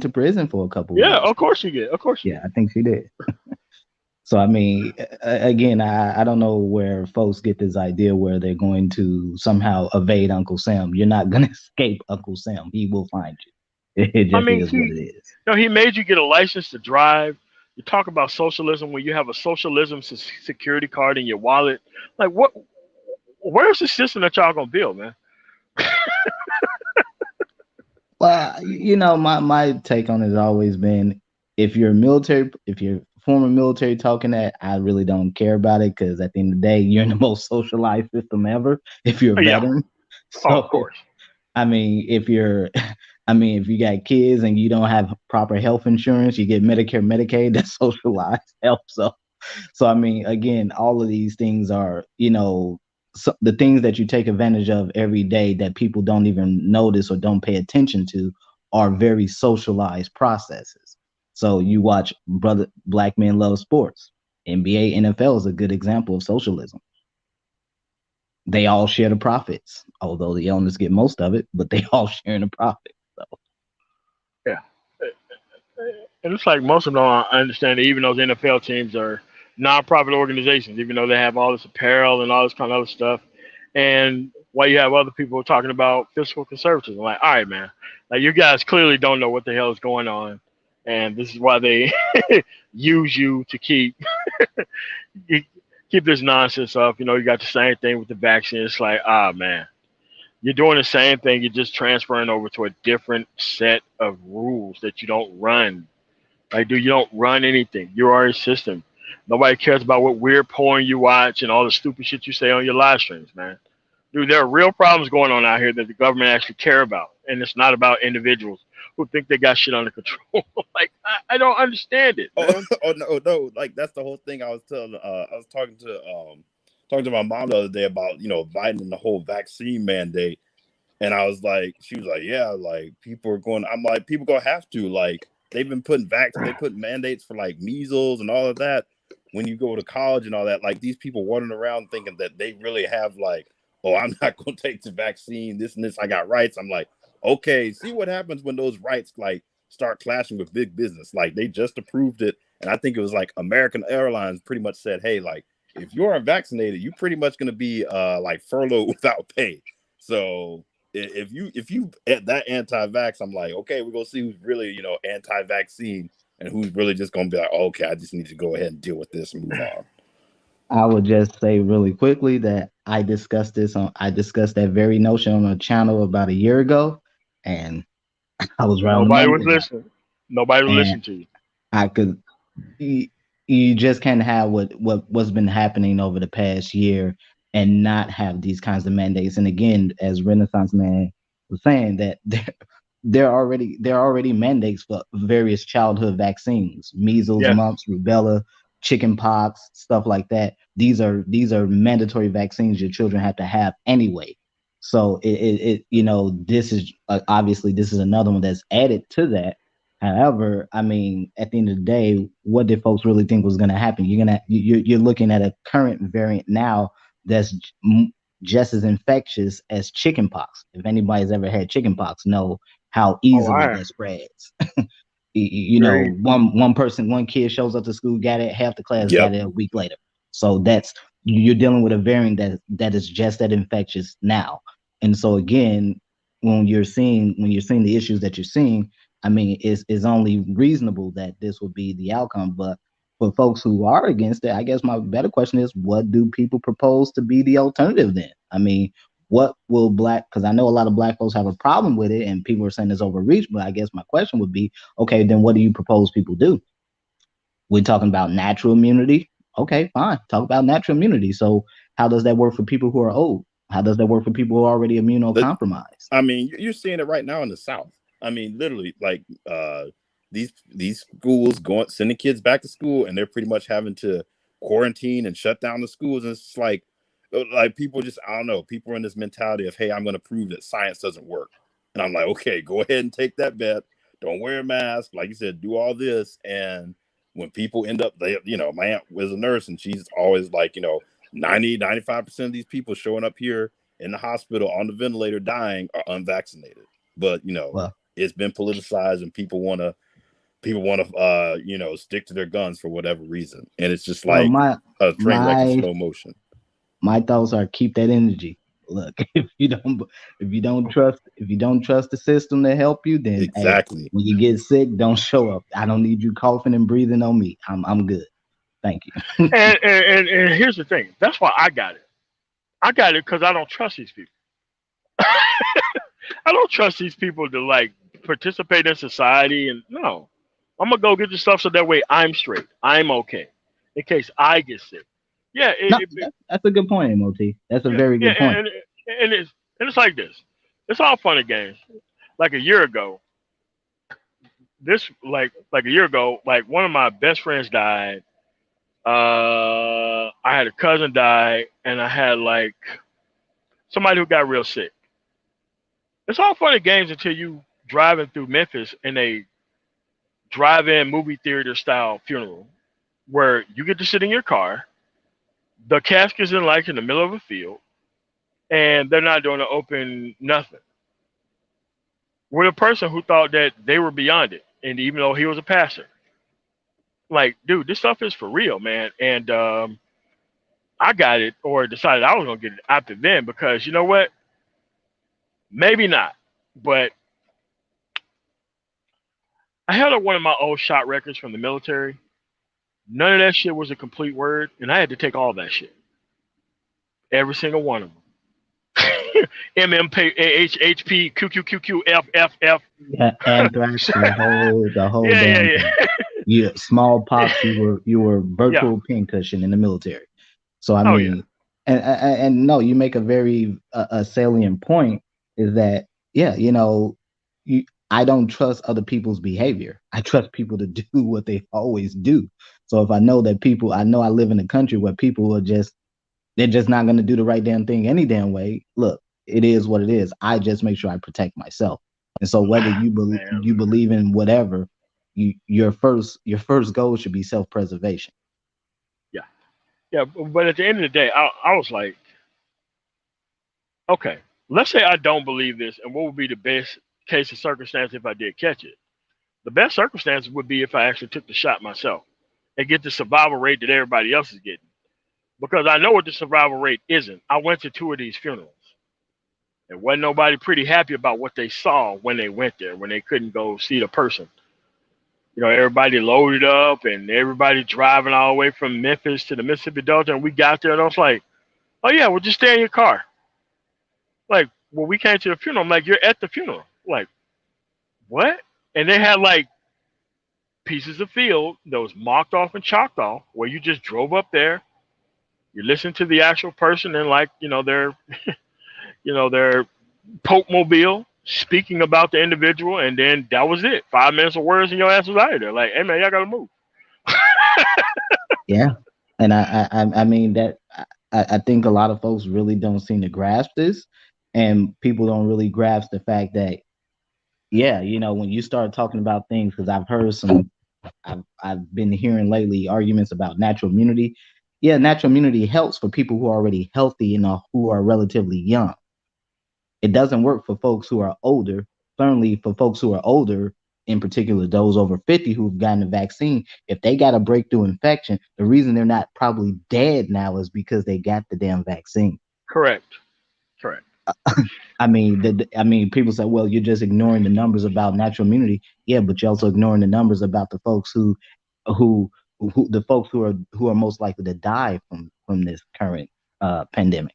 to prison for a couple of years. Of course she did. Of course. I think she did. So, I mean, again, I don't know where folks get this idea where they're going to somehow evade Uncle Sam. You're not going to escape Uncle Sam. He will find you. It just is what it is. He made you get a license to drive. You talk about socialism when you have a socialism security card in your wallet. Like, what? Where's the system that y'all going to build, man? Well, my take on it has always been, if you're former military talking that, I really don't care about it, because at the end of the day, you're in the most socialized system ever if you're a veteran. So, of course. I mean, if you got kids and you don't have proper health insurance, you get Medicare, Medicaid, that's socialized health. So I mean, again, all of these things are, the things that you take advantage of every day that people don't even notice or don't pay attention to are very socialized processes. So you watch Black Men Love Sports. NBA, NFL is a good example of socialism. They all share the profits, although the owners get most of it, but they all share in the profit. So. Yeah. And it's like most of them don't understand that even those NFL teams are nonprofit organizations, even though they have all this apparel and all this kind of other stuff. And while you have other people talking about fiscal conservatism, like, all right, man, like, you guys clearly don't know what the hell is going on. And this is why they use you to keep this nonsense up. You got the same thing with the vaccine. It's like, man, you're doing the same thing. You're just transferring over to a different set of rules that you don't run. Like, dude, you don't run anything. You are a system. Nobody cares about what weird porn you watch and all the stupid shit you say on your live streams, man. Dude, there are real problems going on out here that the government actually care about. And it's not about individuals who think they got shit under control. Like, I don't understand it. No. Like, that's the whole thing. I was talking to my mom the other day about, Biden and the whole vaccine mandate. And I was like, she was like, yeah, like, people are going, I'm like, people gonna have to, like, they've been putting they put mandates for like measles and all of that when you go to college and all that. Like, these people running around thinking that they really have, like, oh, I'm not gonna take the vaccine, this and this, I got rights. I'm like, okay, see what happens when those rights like start clashing with big business. Like they just approved it, and I think it was like American Airlines pretty much said, hey, like if you're unvaccinated, you're pretty much going to be like furloughed without pay. So if you at that anti-vax, I'm like, okay, we're gonna see who's really, you know, anti-vaccine and who's really just gonna be like, oh, okay, I just need to go ahead and deal with this and move on. I would just say really quickly that I discussed that very notion on a channel about a year ago, and I was right. Nobody was listening. Nobody was listening to you. I could. You just can't have what's been happening over the past year and not have these kinds of mandates. And again, as Renaissance Man was saying, that there are already mandates for various childhood vaccines, measles, Yes. mumps, rubella, chicken pox, stuff like that. These are mandatory vaccines your children have to have anyway. So it you know, this is obviously this is another one that's added to that. However, I mean, at the end of the day, what did folks really think was going to happen? You're looking at a current variant now that's just as infectious as chickenpox. If anybody's ever had chickenpox, know how easily that spreads. You know, one kid shows up to school, got it, half the class got it a week later. So you're dealing with a variant that is just that infectious now. And so again, when you're seeing the issues that you're seeing, I mean, it's only reasonable that this will be the outcome. But for folks who are against it, I guess my better question is, what do people propose to be the alternative then? I mean, what will because I know a lot of Black folks have a problem with it and people are saying it's overreach, but I guess my question would be, okay, then what do you propose people do? We're talking about natural immunity. Okay, fine. Talk about natural immunity. So how does that work for people who are old? How does that work for people who are already immunocompromised? I mean, you're seeing it right now in the South. I mean, literally, like these schools sending kids back to school, and they're pretty much having to quarantine and shut down the schools. And it's like people just, I don't know, people are in this mentality of, hey, I'm going to prove that science doesn't work. And I'm like, okay, go ahead and take that bet. Don't wear a mask. Like you said, do all this. And when people end up, my aunt was a nurse, and she's always like, 90-95% of these people showing up here in the hospital on the ventilator dying are unvaccinated. But it's been politicized, and people want to stick to their guns for whatever reason, and it's just like a train wreck in slow motion. My thoughts are, keep that energy. Look, if you don't trust the system to help you, then exactly, hey, when you get sick, don't show up. I don't need you coughing and breathing on me. I'm good. Thank you. and here's the thing. That's why I got it. I got it because I don't trust these people. I don't trust these people to like participate in society. And no, I'm gonna go get the stuff so that way I'm straight. I'm okay in case I get sick. Yeah, that's a good point, MOT. That's a very good point. And it's like this. It's all fun and games. Like a year ago, like one of my best friends died. I had a cousin die, and I had like somebody who got real sick. It's all fun and games until you driving through Memphis in a drive-in movie theater style funeral where you get to sit in your car, the casket's in the middle of a field, and they're not doing an open nothing. With a person who thought that they were beyond it, and even though he was a pastor. Like, dude, this stuff is for real, man. And I got it, or decided I was going to get it after then, because you know what? Maybe not. But I held up one of my old shot records from the military. None of that shit was a complete word, and I had to take all that shit. Every single one of them. MMP, HP, QQQQ, FFF. Yeah, anthrax, the whole damn thing. Yeah, smallpox. You were virtual pincushion in the military. So I mean, and no, you make a very salient point. Is that I don't trust other people's behavior. I trust people to do what they always do. So if I know that I live in a country where people are they're just not going to do the right damn thing any damn way. Look, it is what it is. I just make sure I protect myself. And so whether you believe in whatever, your first goal should be self-preservation. Yeah. But at the end of the day, I was like, okay, let's say I don't believe this, and what would be the best case of circumstance if I did catch it? The best circumstances would be if I actually took the shot myself and get the survival rate that everybody else is getting. Because I know what the survival rate isn't. I went to 2 of these funerals. And wasn't nobody pretty happy about what they saw when they went there, when they couldn't go see the person. You know, everybody loaded up and everybody driving all the way from Memphis to the Mississippi Delta. And we got there and I was like, oh yeah, well just stay in your car. Like, well, we came to the funeral. I'm like, you're at the funeral. Like, what? And they had like pieces of field that was marked off and chalked off where you just drove up there. You listen to the actual person and like, their, their Pope Mobile speaking about the individual. And then that was it. 5 minutes of words and your ass was out of there. Like, hey man, y'all gotta move. Yeah. And I mean that I think a lot of folks really don't seem to grasp this, and people don't really grasp the fact that, yeah, when you start talking about things, because I've been hearing lately arguments about natural immunity. Yeah, natural immunity helps for people who are already healthy and who are relatively young. It doesn't work for folks who are older. Certainly for folks who are older, in particular those over 50 who've gotten the vaccine, if they got a breakthrough infection, the reason they're not probably dead now is because they got the damn vaccine. Correct. I mean, people say, well, you're just ignoring the numbers about natural immunity. Yeah, but you're also ignoring the numbers about the folks who are most likely to die from this current pandemic.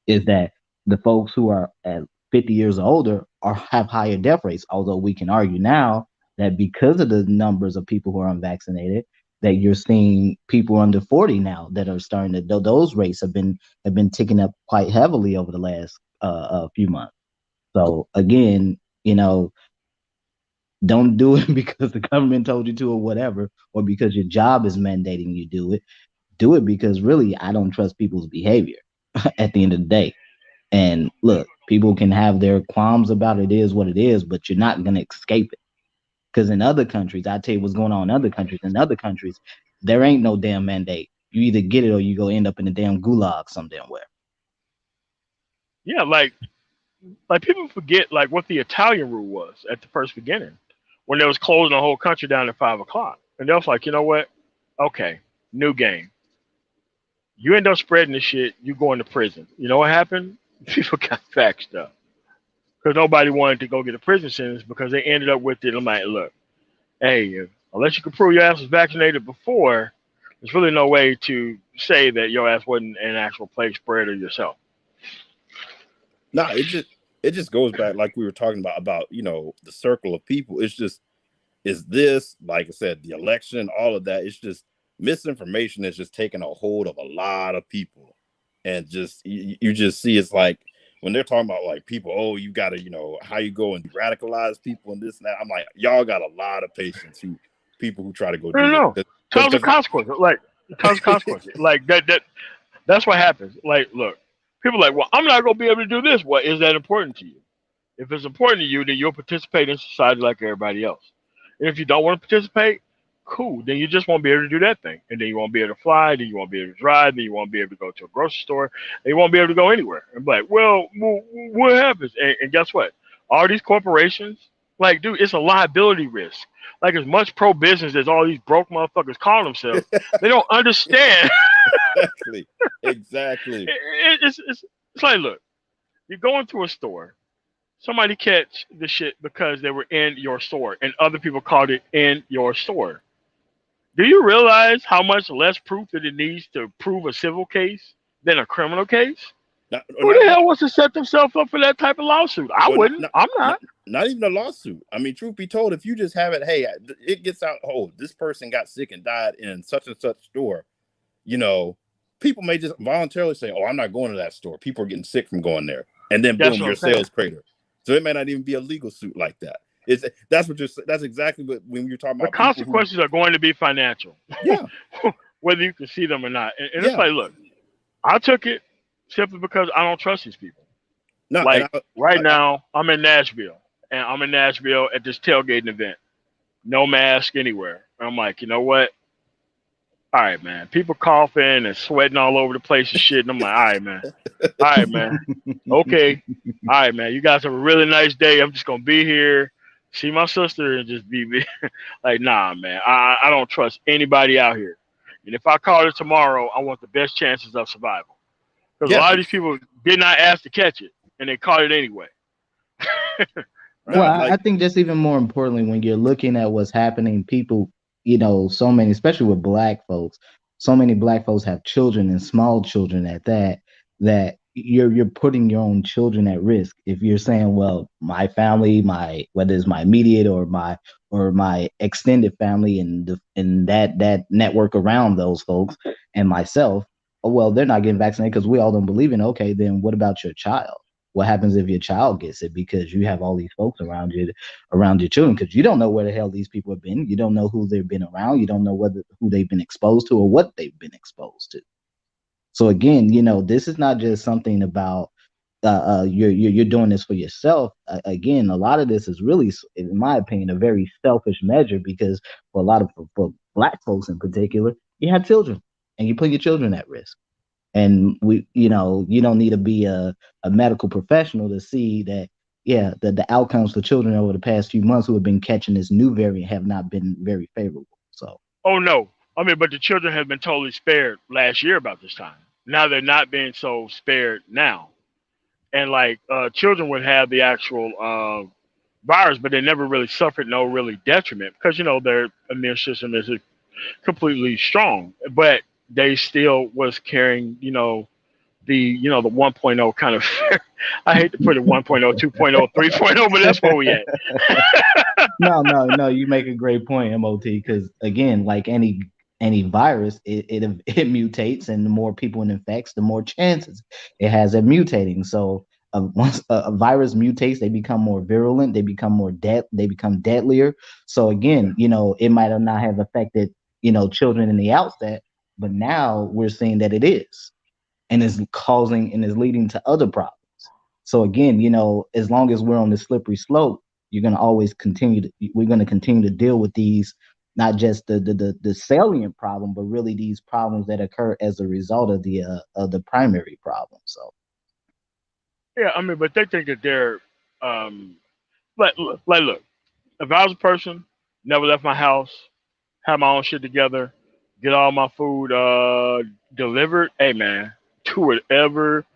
Is that the folks who are at 50 years or older have higher death rates, although we can argue now that because of the numbers of people who are unvaccinated, that you're seeing people under 40 now that are starting to, those rates have been ticking up quite heavily over the last few months. So again, don't do it because the government told you to or whatever, or because your job is mandating you do it. Do it because really, I don't trust people's behavior at the end of the day. And look, people can have their qualms about it is what it is, but you're not going to escape it. Because in other countries, I tell you what's going on in other countries. In other countries, there ain't no damn mandate. You either get it or you go end up in a damn gulag some damn where. Yeah, like people forget like what the Italian rule was at the first beginning when they was closing the whole country down at 5 o'clock. And they was like, you know what? Okay, new game. You end up spreading this shit, you going to prison. You know what happened? People got faxed up. Because nobody wanted to go get a prison sentence because they ended up with it. I'm like, look, hey, unless you can prove your ass was vaccinated before, there's really no way to say that your ass wasn't an actual plague spreader yourself. No, it just goes back like we were talking about the circle of people. It's just, is this, like I said, the election, all of that. It's just misinformation is just taking a hold of a lot of people. And just you just see it's like when they're talking about like people, oh, you got to, how you go and radicalize people and this and that. I'm like, y'all got a lot of patience people who try to go do it. Tons of consequences. Like tons of consequences. Like that's what happens. Like, look, people are like, well, I'm not gonna be able to do this. What is that important to you? If it's important to you, then you'll participate in society like everybody else. And if you don't want to participate, cool, then you just won't be able to do that thing. And then you won't be able to fly, then you won't be able to drive, then you won't be able to go to a grocery store, and you won't be able to go anywhere. And be like, well, what happens? And guess what? All these corporations, like, dude, it's a liability risk. Like, as much pro-business as all these broke motherfuckers call themselves, they don't understand. Exactly. It's like, look, you're going to a store, somebody catch the shit because they were in your store, and other people called it in your store. Do you realize how much less proof that it needs to prove a civil case than a criminal case? Who the hell wants to set themselves up for that type of lawsuit? I wouldn't. I'm not. Not even a lawsuit. I mean, truth be told, if you just have it, hey, it gets out, oh, this person got sick and died in such and such store, people may just voluntarily say, oh, I'm not going to that store. People are getting sick from going there. And then boom, your sales crater. So it may not even be a legal suit like that. That's exactly what when you're talking about. The consequences are going to be financial. Yeah. Whether you can see them or not. And it's like, look, I took it simply because I don't trust these people. No, right now, I'm in Nashville. And I'm in Nashville at this tailgating event. No mask anywhere. And I'm like, you know what? All right, man. People coughing and sweating all over the place and shit. And I'm like, all right, man. All right, man. Okay. All right, man. You guys have a really nice day. I'm just going to be here. see my sister and just be like, nah, man, I don't trust anybody out here. And if I call it tomorrow, I want the best chances of survival. Because a Yeah. lot of these people did not ask to catch it, and they caught it anyway. Well, Nah, I think that's even more importantly when you're looking at what's happening. People, so many, especially with black folks, so many black folks have children and small children at that, that you're putting your own children at risk if you're saying, well, my family, whether it's my immediate or my extended family and that network around those folks and myself, oh, well, they're not getting vaccinated because we all don't believe in it. Okay, then what about your child? What happens if your child gets it because you have all these folks around your children, because you don't know where the hell these people have been. You don't know who they've been around. You don't know who they've been exposed to or what they've been exposed to. So again, this is not just something about you're doing this for yourself. Again, a lot of this is really, in my opinion, a very selfish measure, because for for black folks in particular, you have children and you put your children at risk. And you don't need to be a medical professional to see that, yeah, the outcomes for children over the past few months who have been catching this new variant have not been very favorable. So, Oh no, I mean, but the children have been totally spared last year about this time. Now they're not being so spared now, and like children would have the actual virus, but they never really suffered no really detriment because their immune system is completely strong, but they still was carrying the 1.0 kind of I hate to put it 1.0, 2.0, 3.0, but that's where we at. no, you make a great point, MOT, because again, like any virus, it mutates, and the more people it infects, the more chances it has of mutating. So once a virus mutates, they become more virulent, they become deadlier. So again, it might have not have affected children in the outset, but now we're seeing that it is, and is causing and is leading to other problems. So again, as long as we're on the slippery slope, we're going to continue to deal with these, not just the salient problem, but really these problems that occur as a result of the primary problem. So Yeah, I mean, but they think that they're like look, if I was a person, never left my house, had my own shit together, get all my food delivered, hey man, do whatever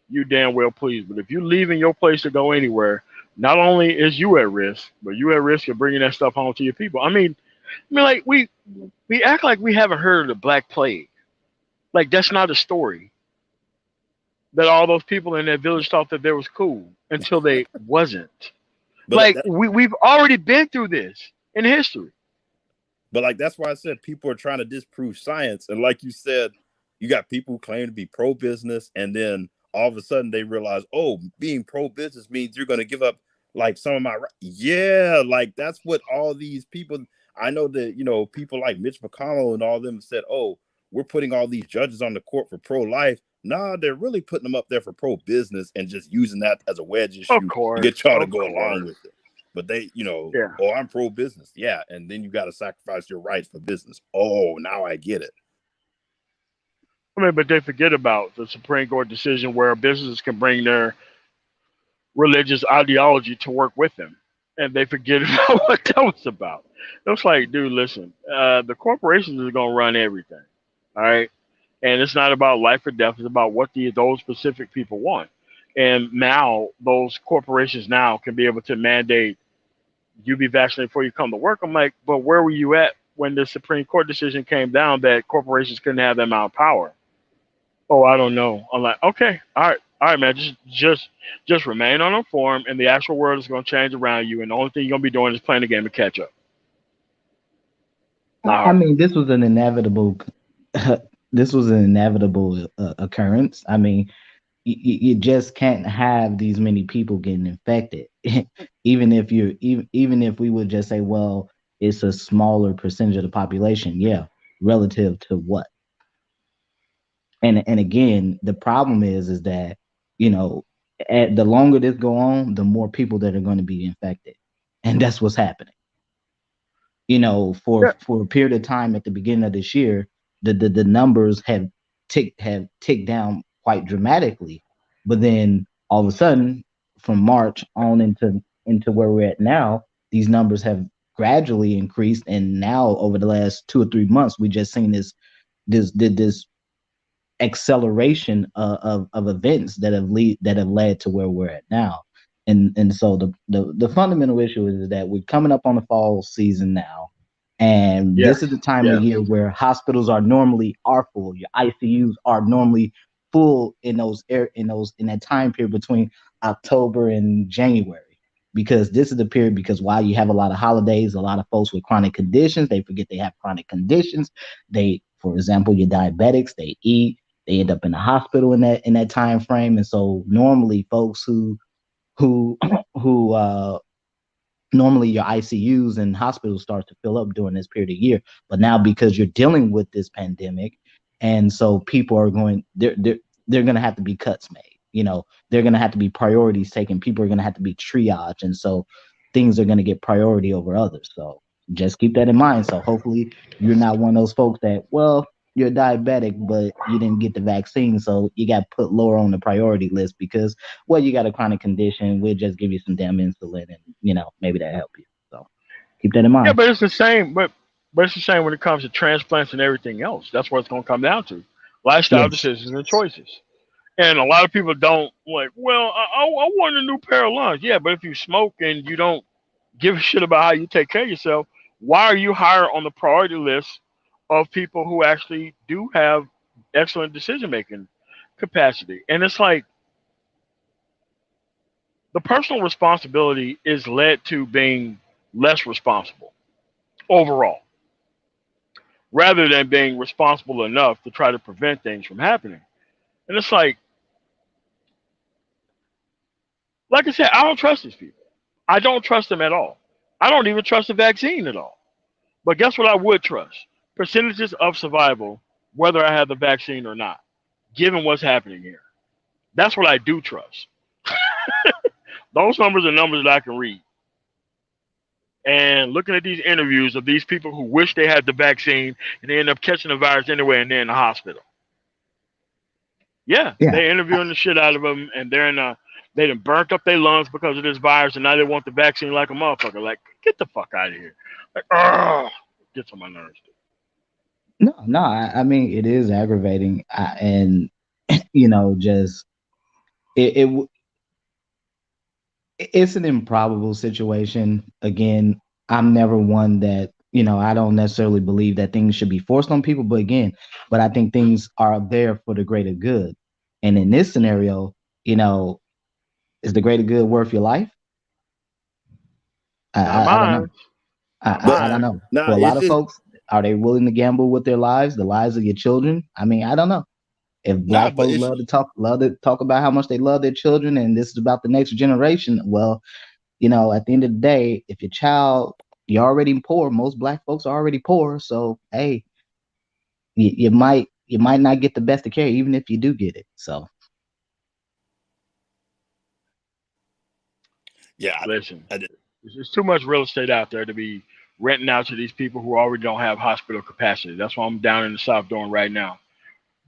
you damn well please. But if you leaving your place to go anywhere, not only is you at risk, but you at risk of bringing that stuff home to your people. I mean, like we act like we haven't heard of the Black Plague. Like that's not a story. That all those people in that village thought that they was cool until they wasn't. but Like that, we've already been through this in history. but like that's why I said people are trying to disprove science, and like you said, you got people who claim to be pro-business, and then all of a sudden they realize, oh, being pro-business means you're going to give up like some of my yeah, like that's what all these people. I know that people like Mitch McConnell and all of them said, oh, we're putting all these judges on the court for pro-life. Nah, they're really putting them up there for pro-business and just using that as a wedge issue Of to course, get y'all to of go along course. with it. But they, Yeah. oh, I'm pro-business. Yeah. And then you got to sacrifice your rights for business. Oh, now I get it. I mean, but they forget about the Supreme Court decision where businesses can bring their religious ideology to work with them. And they forget about what that was about. It's like, dude, listen, the corporations are going to run everything. All right. And it's not about life or death. It's about what those specific people want. And now those corporations now can be able to mandate you be vaccinated before you come to work. I'm like, but where were you at when the Supreme Court decision came down that corporations couldn't have that amount of power? Oh, I don't know. I'm like, okay, all right, man. Just remain uninformed, and the actual world is going to change around you. And the only thing you're going to be doing is playing the game of catch up. I mean, this was an inevitable. This was an inevitable occurrence. I mean, you just can't have these many people getting infected. even if we would just say, well, it's a smaller percentage of the population. Yeah, relative to what? And again, the problem is that at the longer this go on, the more people that are going to be infected, and that's what's happening. For a period of time at the beginning of this year, the numbers have ticked down quite dramatically, but then all of a sudden, from March on into where we're at now, these numbers have gradually increased, and now over the last 2 or 3 months, we just seen this acceleration of events that have led to where we're at now. And so the fundamental issue is that we're coming up on the fall season now, and Yes. this is the time of the year where hospitals are full. Your ICUs are normally full in that time period between October and January, because this is the period, because while you have a lot of holidays, a lot of folks with chronic conditions, they forget they have chronic conditions. For example, your diabetics, they end up in the hospital in that time frame. And so normally folks who normally your ICUs and hospitals start to fill up during this period of year. But now, because you're dealing with this pandemic, and so people are they're going to have to be cuts made. They're going to have to be priorities taken. People are going to have to be triaged. And so things are going to get priority over others. So just keep that in mind. So hopefully you're not one of those folks that, well, you're diabetic, but you didn't get the vaccine, so you got put lower on the priority list because, well, you got a chronic condition. We'll just give you some damn insulin, and maybe that help you. So keep that in mind. Yeah, but it's the same. But it's the same when it comes to transplants and everything else. That's what it's going to come down to: lifestyle decisions and choices. And a lot of people don't like. Well, I want a new pair of lungs. Yeah, but if you smoke and you don't give a shit about how you take care of yourself, why are you higher on the priority list of people who actually do have excellent decision-making capacity? And it's like the personal responsibility is led to being less responsible overall, rather than being responsible enough to try to prevent things from happening. And it's like I said, I don't trust these people. I don't trust them at all. I don't even trust the vaccine at all. But guess what I would trust? Percentages of survival, whether I have the vaccine or not, given what's happening here. That's what I do trust. Those numbers are numbers that I can read. And looking at these interviews of these people who wish they had the vaccine and they end up catching the virus anyway, and they're in the hospital. Yeah. They're interviewing the shit out of them, and they done burnt up their lungs because of this virus, and now they want the vaccine like a motherfucker. Like, get the fuck out of here. Like, gets on my nerves. No, I mean, it is aggravating, and just it's an improbable situation. Again, I'm never one that I don't necessarily believe that things should be forced on people, but I think things are there for the greater good. And in this scenario, is the greater good worth your life? I don't know. I don't know. For a lot of folks, are they willing to gamble with their lives, the lives of your children? I mean, I don't know. If Black folks love to talk about how much they love their children, and this is about the next generation, well, at the end of the day, if your child, you're already poor, most Black folks are already poor. So, hey, you might not get the best of care, even if you do get it. So, yeah, listen, there's too much real estate out there to be renting out to these people who already don't have hospital capacity. That's what I'm down in the South doing right now.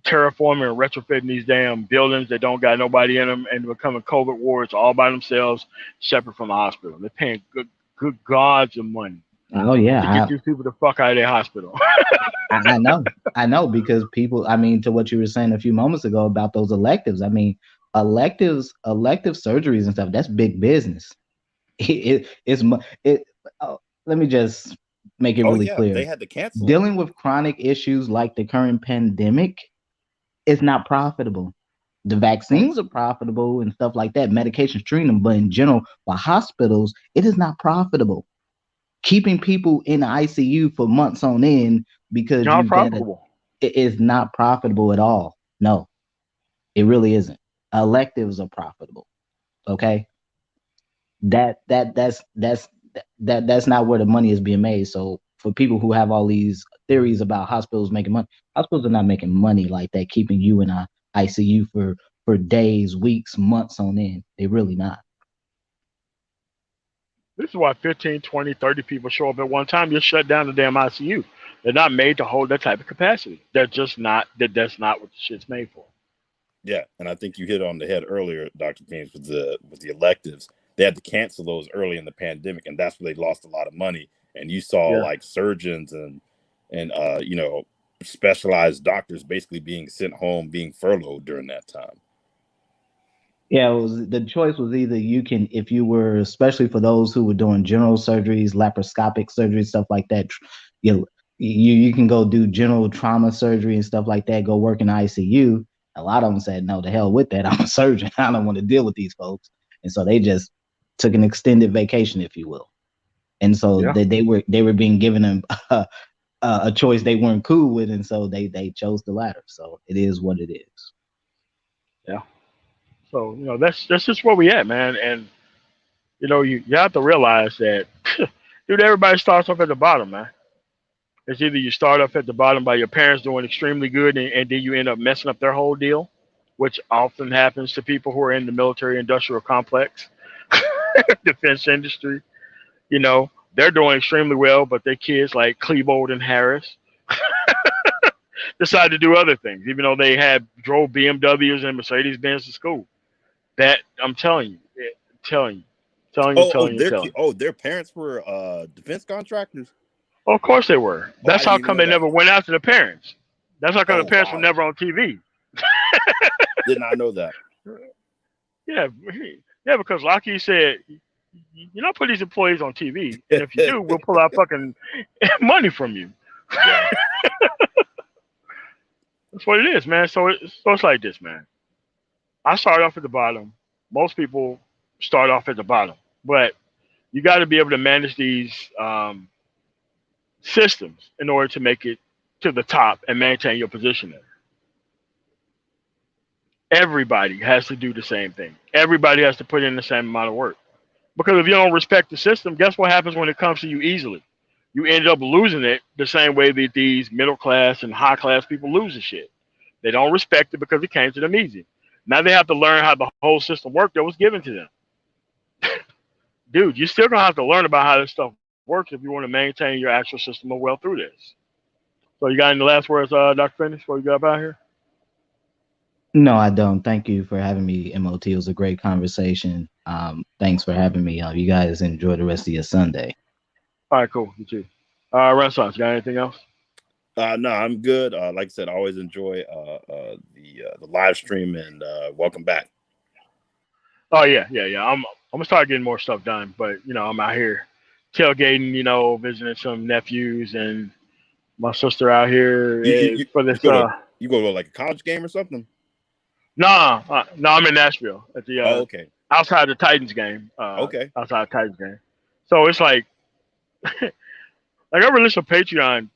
Terraforming and retrofitting these damn buildings that don't got nobody in them and becoming COVID wards all by themselves, separate from the hospital. They're paying good gods of money. Oh yeah, to get these people the fuck out of their hospital. I know, because people. I mean, to what you were saying a few moments ago about those electives. I mean, elective surgeries and stuff. That's big business. Let me just make it really clear. They had to cancel. Dealing with chronic issues like the current pandemic is not profitable. The vaccines are profitable and stuff like that. Medications treating them, but in general, for hospitals, it is not profitable. Keeping people in the ICU for months on end because not profitable. It is not profitable at all. No, it really isn't. Electives are profitable. Okay, that's not where the money is being made. So for people who have all these theories about hospitals making money, hospitals are not making money like that, keeping you in a ICU for days, weeks, months on end. They're really not. This is why 15, 20, 30 people show up at one time. You're shut down the damn ICU. They're not made to hold that type of capacity. They're just not. That's not what the shit's made for. Yeah, and I think you hit on the head earlier, Dr. Keynes, with the electives. they had to cancel those early in the pandemic, and that's where they lost a lot of money. And you saw like surgeons and you know, specialized doctors basically being sent home, being furloughed during that time. Yeah, the choice was either you can, if you were, especially for those who were doing general surgeries, laparoscopic surgery, stuff like that, you can go do general trauma surgery and stuff like that, go work in the ICU. A lot of them said, no, to hell with that. I'm a surgeon. I don't want to deal with these folks. And so they just took an extended vacation, if you will. And so they were being given a choice they weren't cool with, and so they chose the latter. So it is what it is. Yeah. So, you know, that's just where we at, man. And, you know, you have to realize that, dude, everybody starts off at the bottom, man. It's either you start off at the bottom by your parents doing extremely good, and then you end up messing up their whole deal, which often happens to people who are in the military industrial complex, defense industry. You know, they're doing extremely well, but their kids like Klebold and Harris decide to do other things, even though they drove BMWs and Mercedes-Benz to school. That I'm telling you. Their parents were defense contractors. Of course they were. That's how come they never went after the parents. That's how come the parents were never on TV. Did not know that. Yeah, because Lockheed said, you're not putting these employees on TV. And if you do, we'll pull out fucking money from you. Yeah. That's what it is, man. So it's like this, man. I started off at the bottom. Most people start off at the bottom. But you got to be able to manage these systems in order to make it to the top and maintain your position there. Everybody has to do the same thing. Everybody has to put in the same amount of work. Because if you don't respect the system, guess what happens when it comes to you easily? You end up losing it the same way that these middle class and high class people lose the shit. They don't respect it because it came to them easy. Now they have to learn how the whole system worked that was given to them. Dude, you're still going to have to learn about how this stuff works if you want to maintain your actual system of well through this. So you got any last words, Dr. Finish, before you get up out here? No, I don't. Thank you for having me, MOT. It was a great conversation. Thanks for having me. You guys enjoy the rest of your Sunday. All right, cool. You too. Renaissance, got anything else? No, I'm good. Like I said, I always enjoy the live stream, and welcome back. Oh yeah. I'm gonna start getting more stuff done, but you know, I'm out here tailgating, you know, visiting some nephews and my sister out here for this. You go to like a college game or something? No, I'm in Nashville at the okay, outside the Titans game. Okay, outside the Titans game. So it's like, like I released a Patreon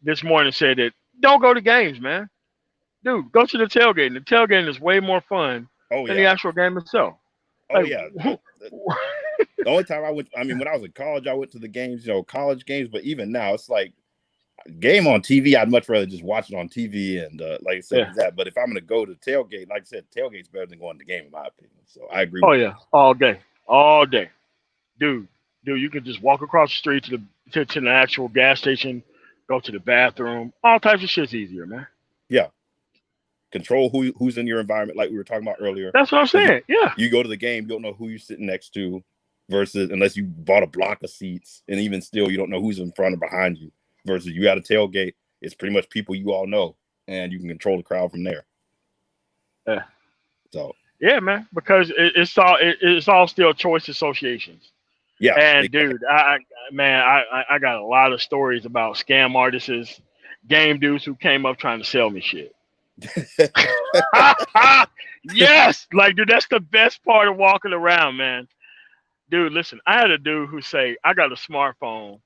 this morning said that don't go to games, man. Dude, go to the tailgate. The tailgate is way more fun than the actual game itself. Oh yeah. The only time I went, I mean, when I was in college, I went to the games, you know, college games. But even now, it's like game on TV. I'd much rather just watch it on TV and like I said, that. But if I'm gonna go to tailgate, like I said, tailgate's better than going to the game, in my opinion. So I agree. Oh yeah, all day, dude. You can just walk across the street to the actual gas station, go to the bathroom. All types of shit's easier, man. Yeah. Control who's in your environment, like we were talking about earlier. That's what I'm saying. Yeah. You go to the game, you don't know who you're sitting next to, versus unless you bought a block of seats, and even still, you don't know who's in front or behind you. Versus you at a tailgate, it's pretty much people you all know, and you can control the crowd from there. Yeah. So. Yeah, man, because it's all still choice associations. Yeah. And exactly. dude, I got a lot of stories about scam artists, game dudes who came up trying to sell me shit. Yes, like dude, that's the best part of walking around, man. Dude, listen, I had a dude who say, I got a smartphone.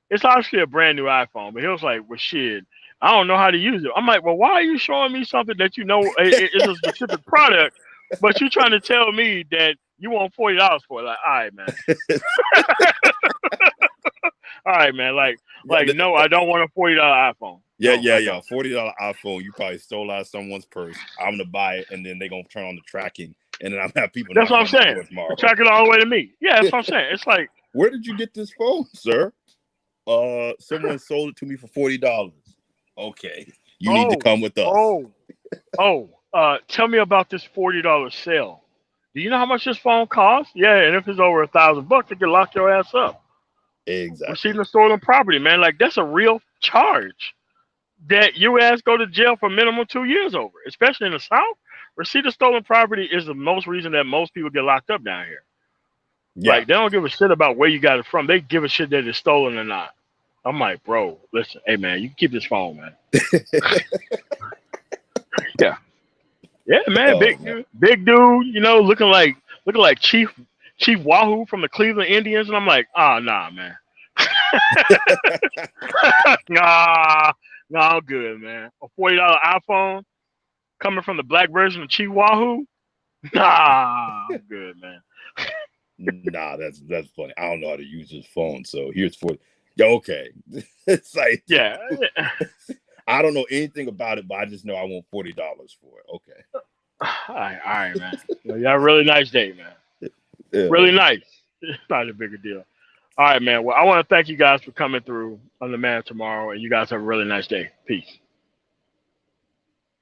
It's obviously a brand new iPhone, but he was like, well, shit, I don't know how to use it. I'm like, well, why are you showing me something that you know is a specific product, but you're trying to tell me that you want $40 for it? Like, all right, man. All right, man. Like, no, I don't want a $40 iPhone. Yeah. $40 iPhone. You probably stole out of someone's purse. I'm gonna buy it, and then they're gonna turn on the tracking, and then I'm gonna have people. That's what I'm saying. Track it all the way to me. Yeah, that's what I'm saying. It's like, where did you get this phone, sir? Someone sold it to me for $40. Okay, you need to come with us. Tell me about this $40 sale Do you know how much this phone costs? Yeah, and if it's over $1,000, they can lock your ass up. Exactly. Receiving stolen property, man. Like, that's a real charge that your ass go to jail for minimum 2 years over, especially in the South. Receipt of stolen property is the most reason that most people get locked up down here. Yeah. Like, they don't give a shit about where you got it from. They give a shit that it's stolen or not. I'm like, bro, listen, hey, man, you can keep this phone, man. Yeah. Yeah, man, big dude, you know, looking like Chief Wahoo from the Cleveland Indians, and I'm like, nah, man. nah, I'm good, man. A $40 iPhone coming from the black version of Chief Wahoo? Nah, I'm good, man. Nah, that's funny. I don't know how to use his phone, so here's for okay. It's like, yeah. I don't know anything about it, but I just know I want $40 for it. Okay. All right, man. You have a really nice day, man. Yeah. Really nice. It's not a bigger deal. All right, man. Well, I want to thank you guys for coming through on The Man Tomorrow, and you guys have a really nice day. Peace.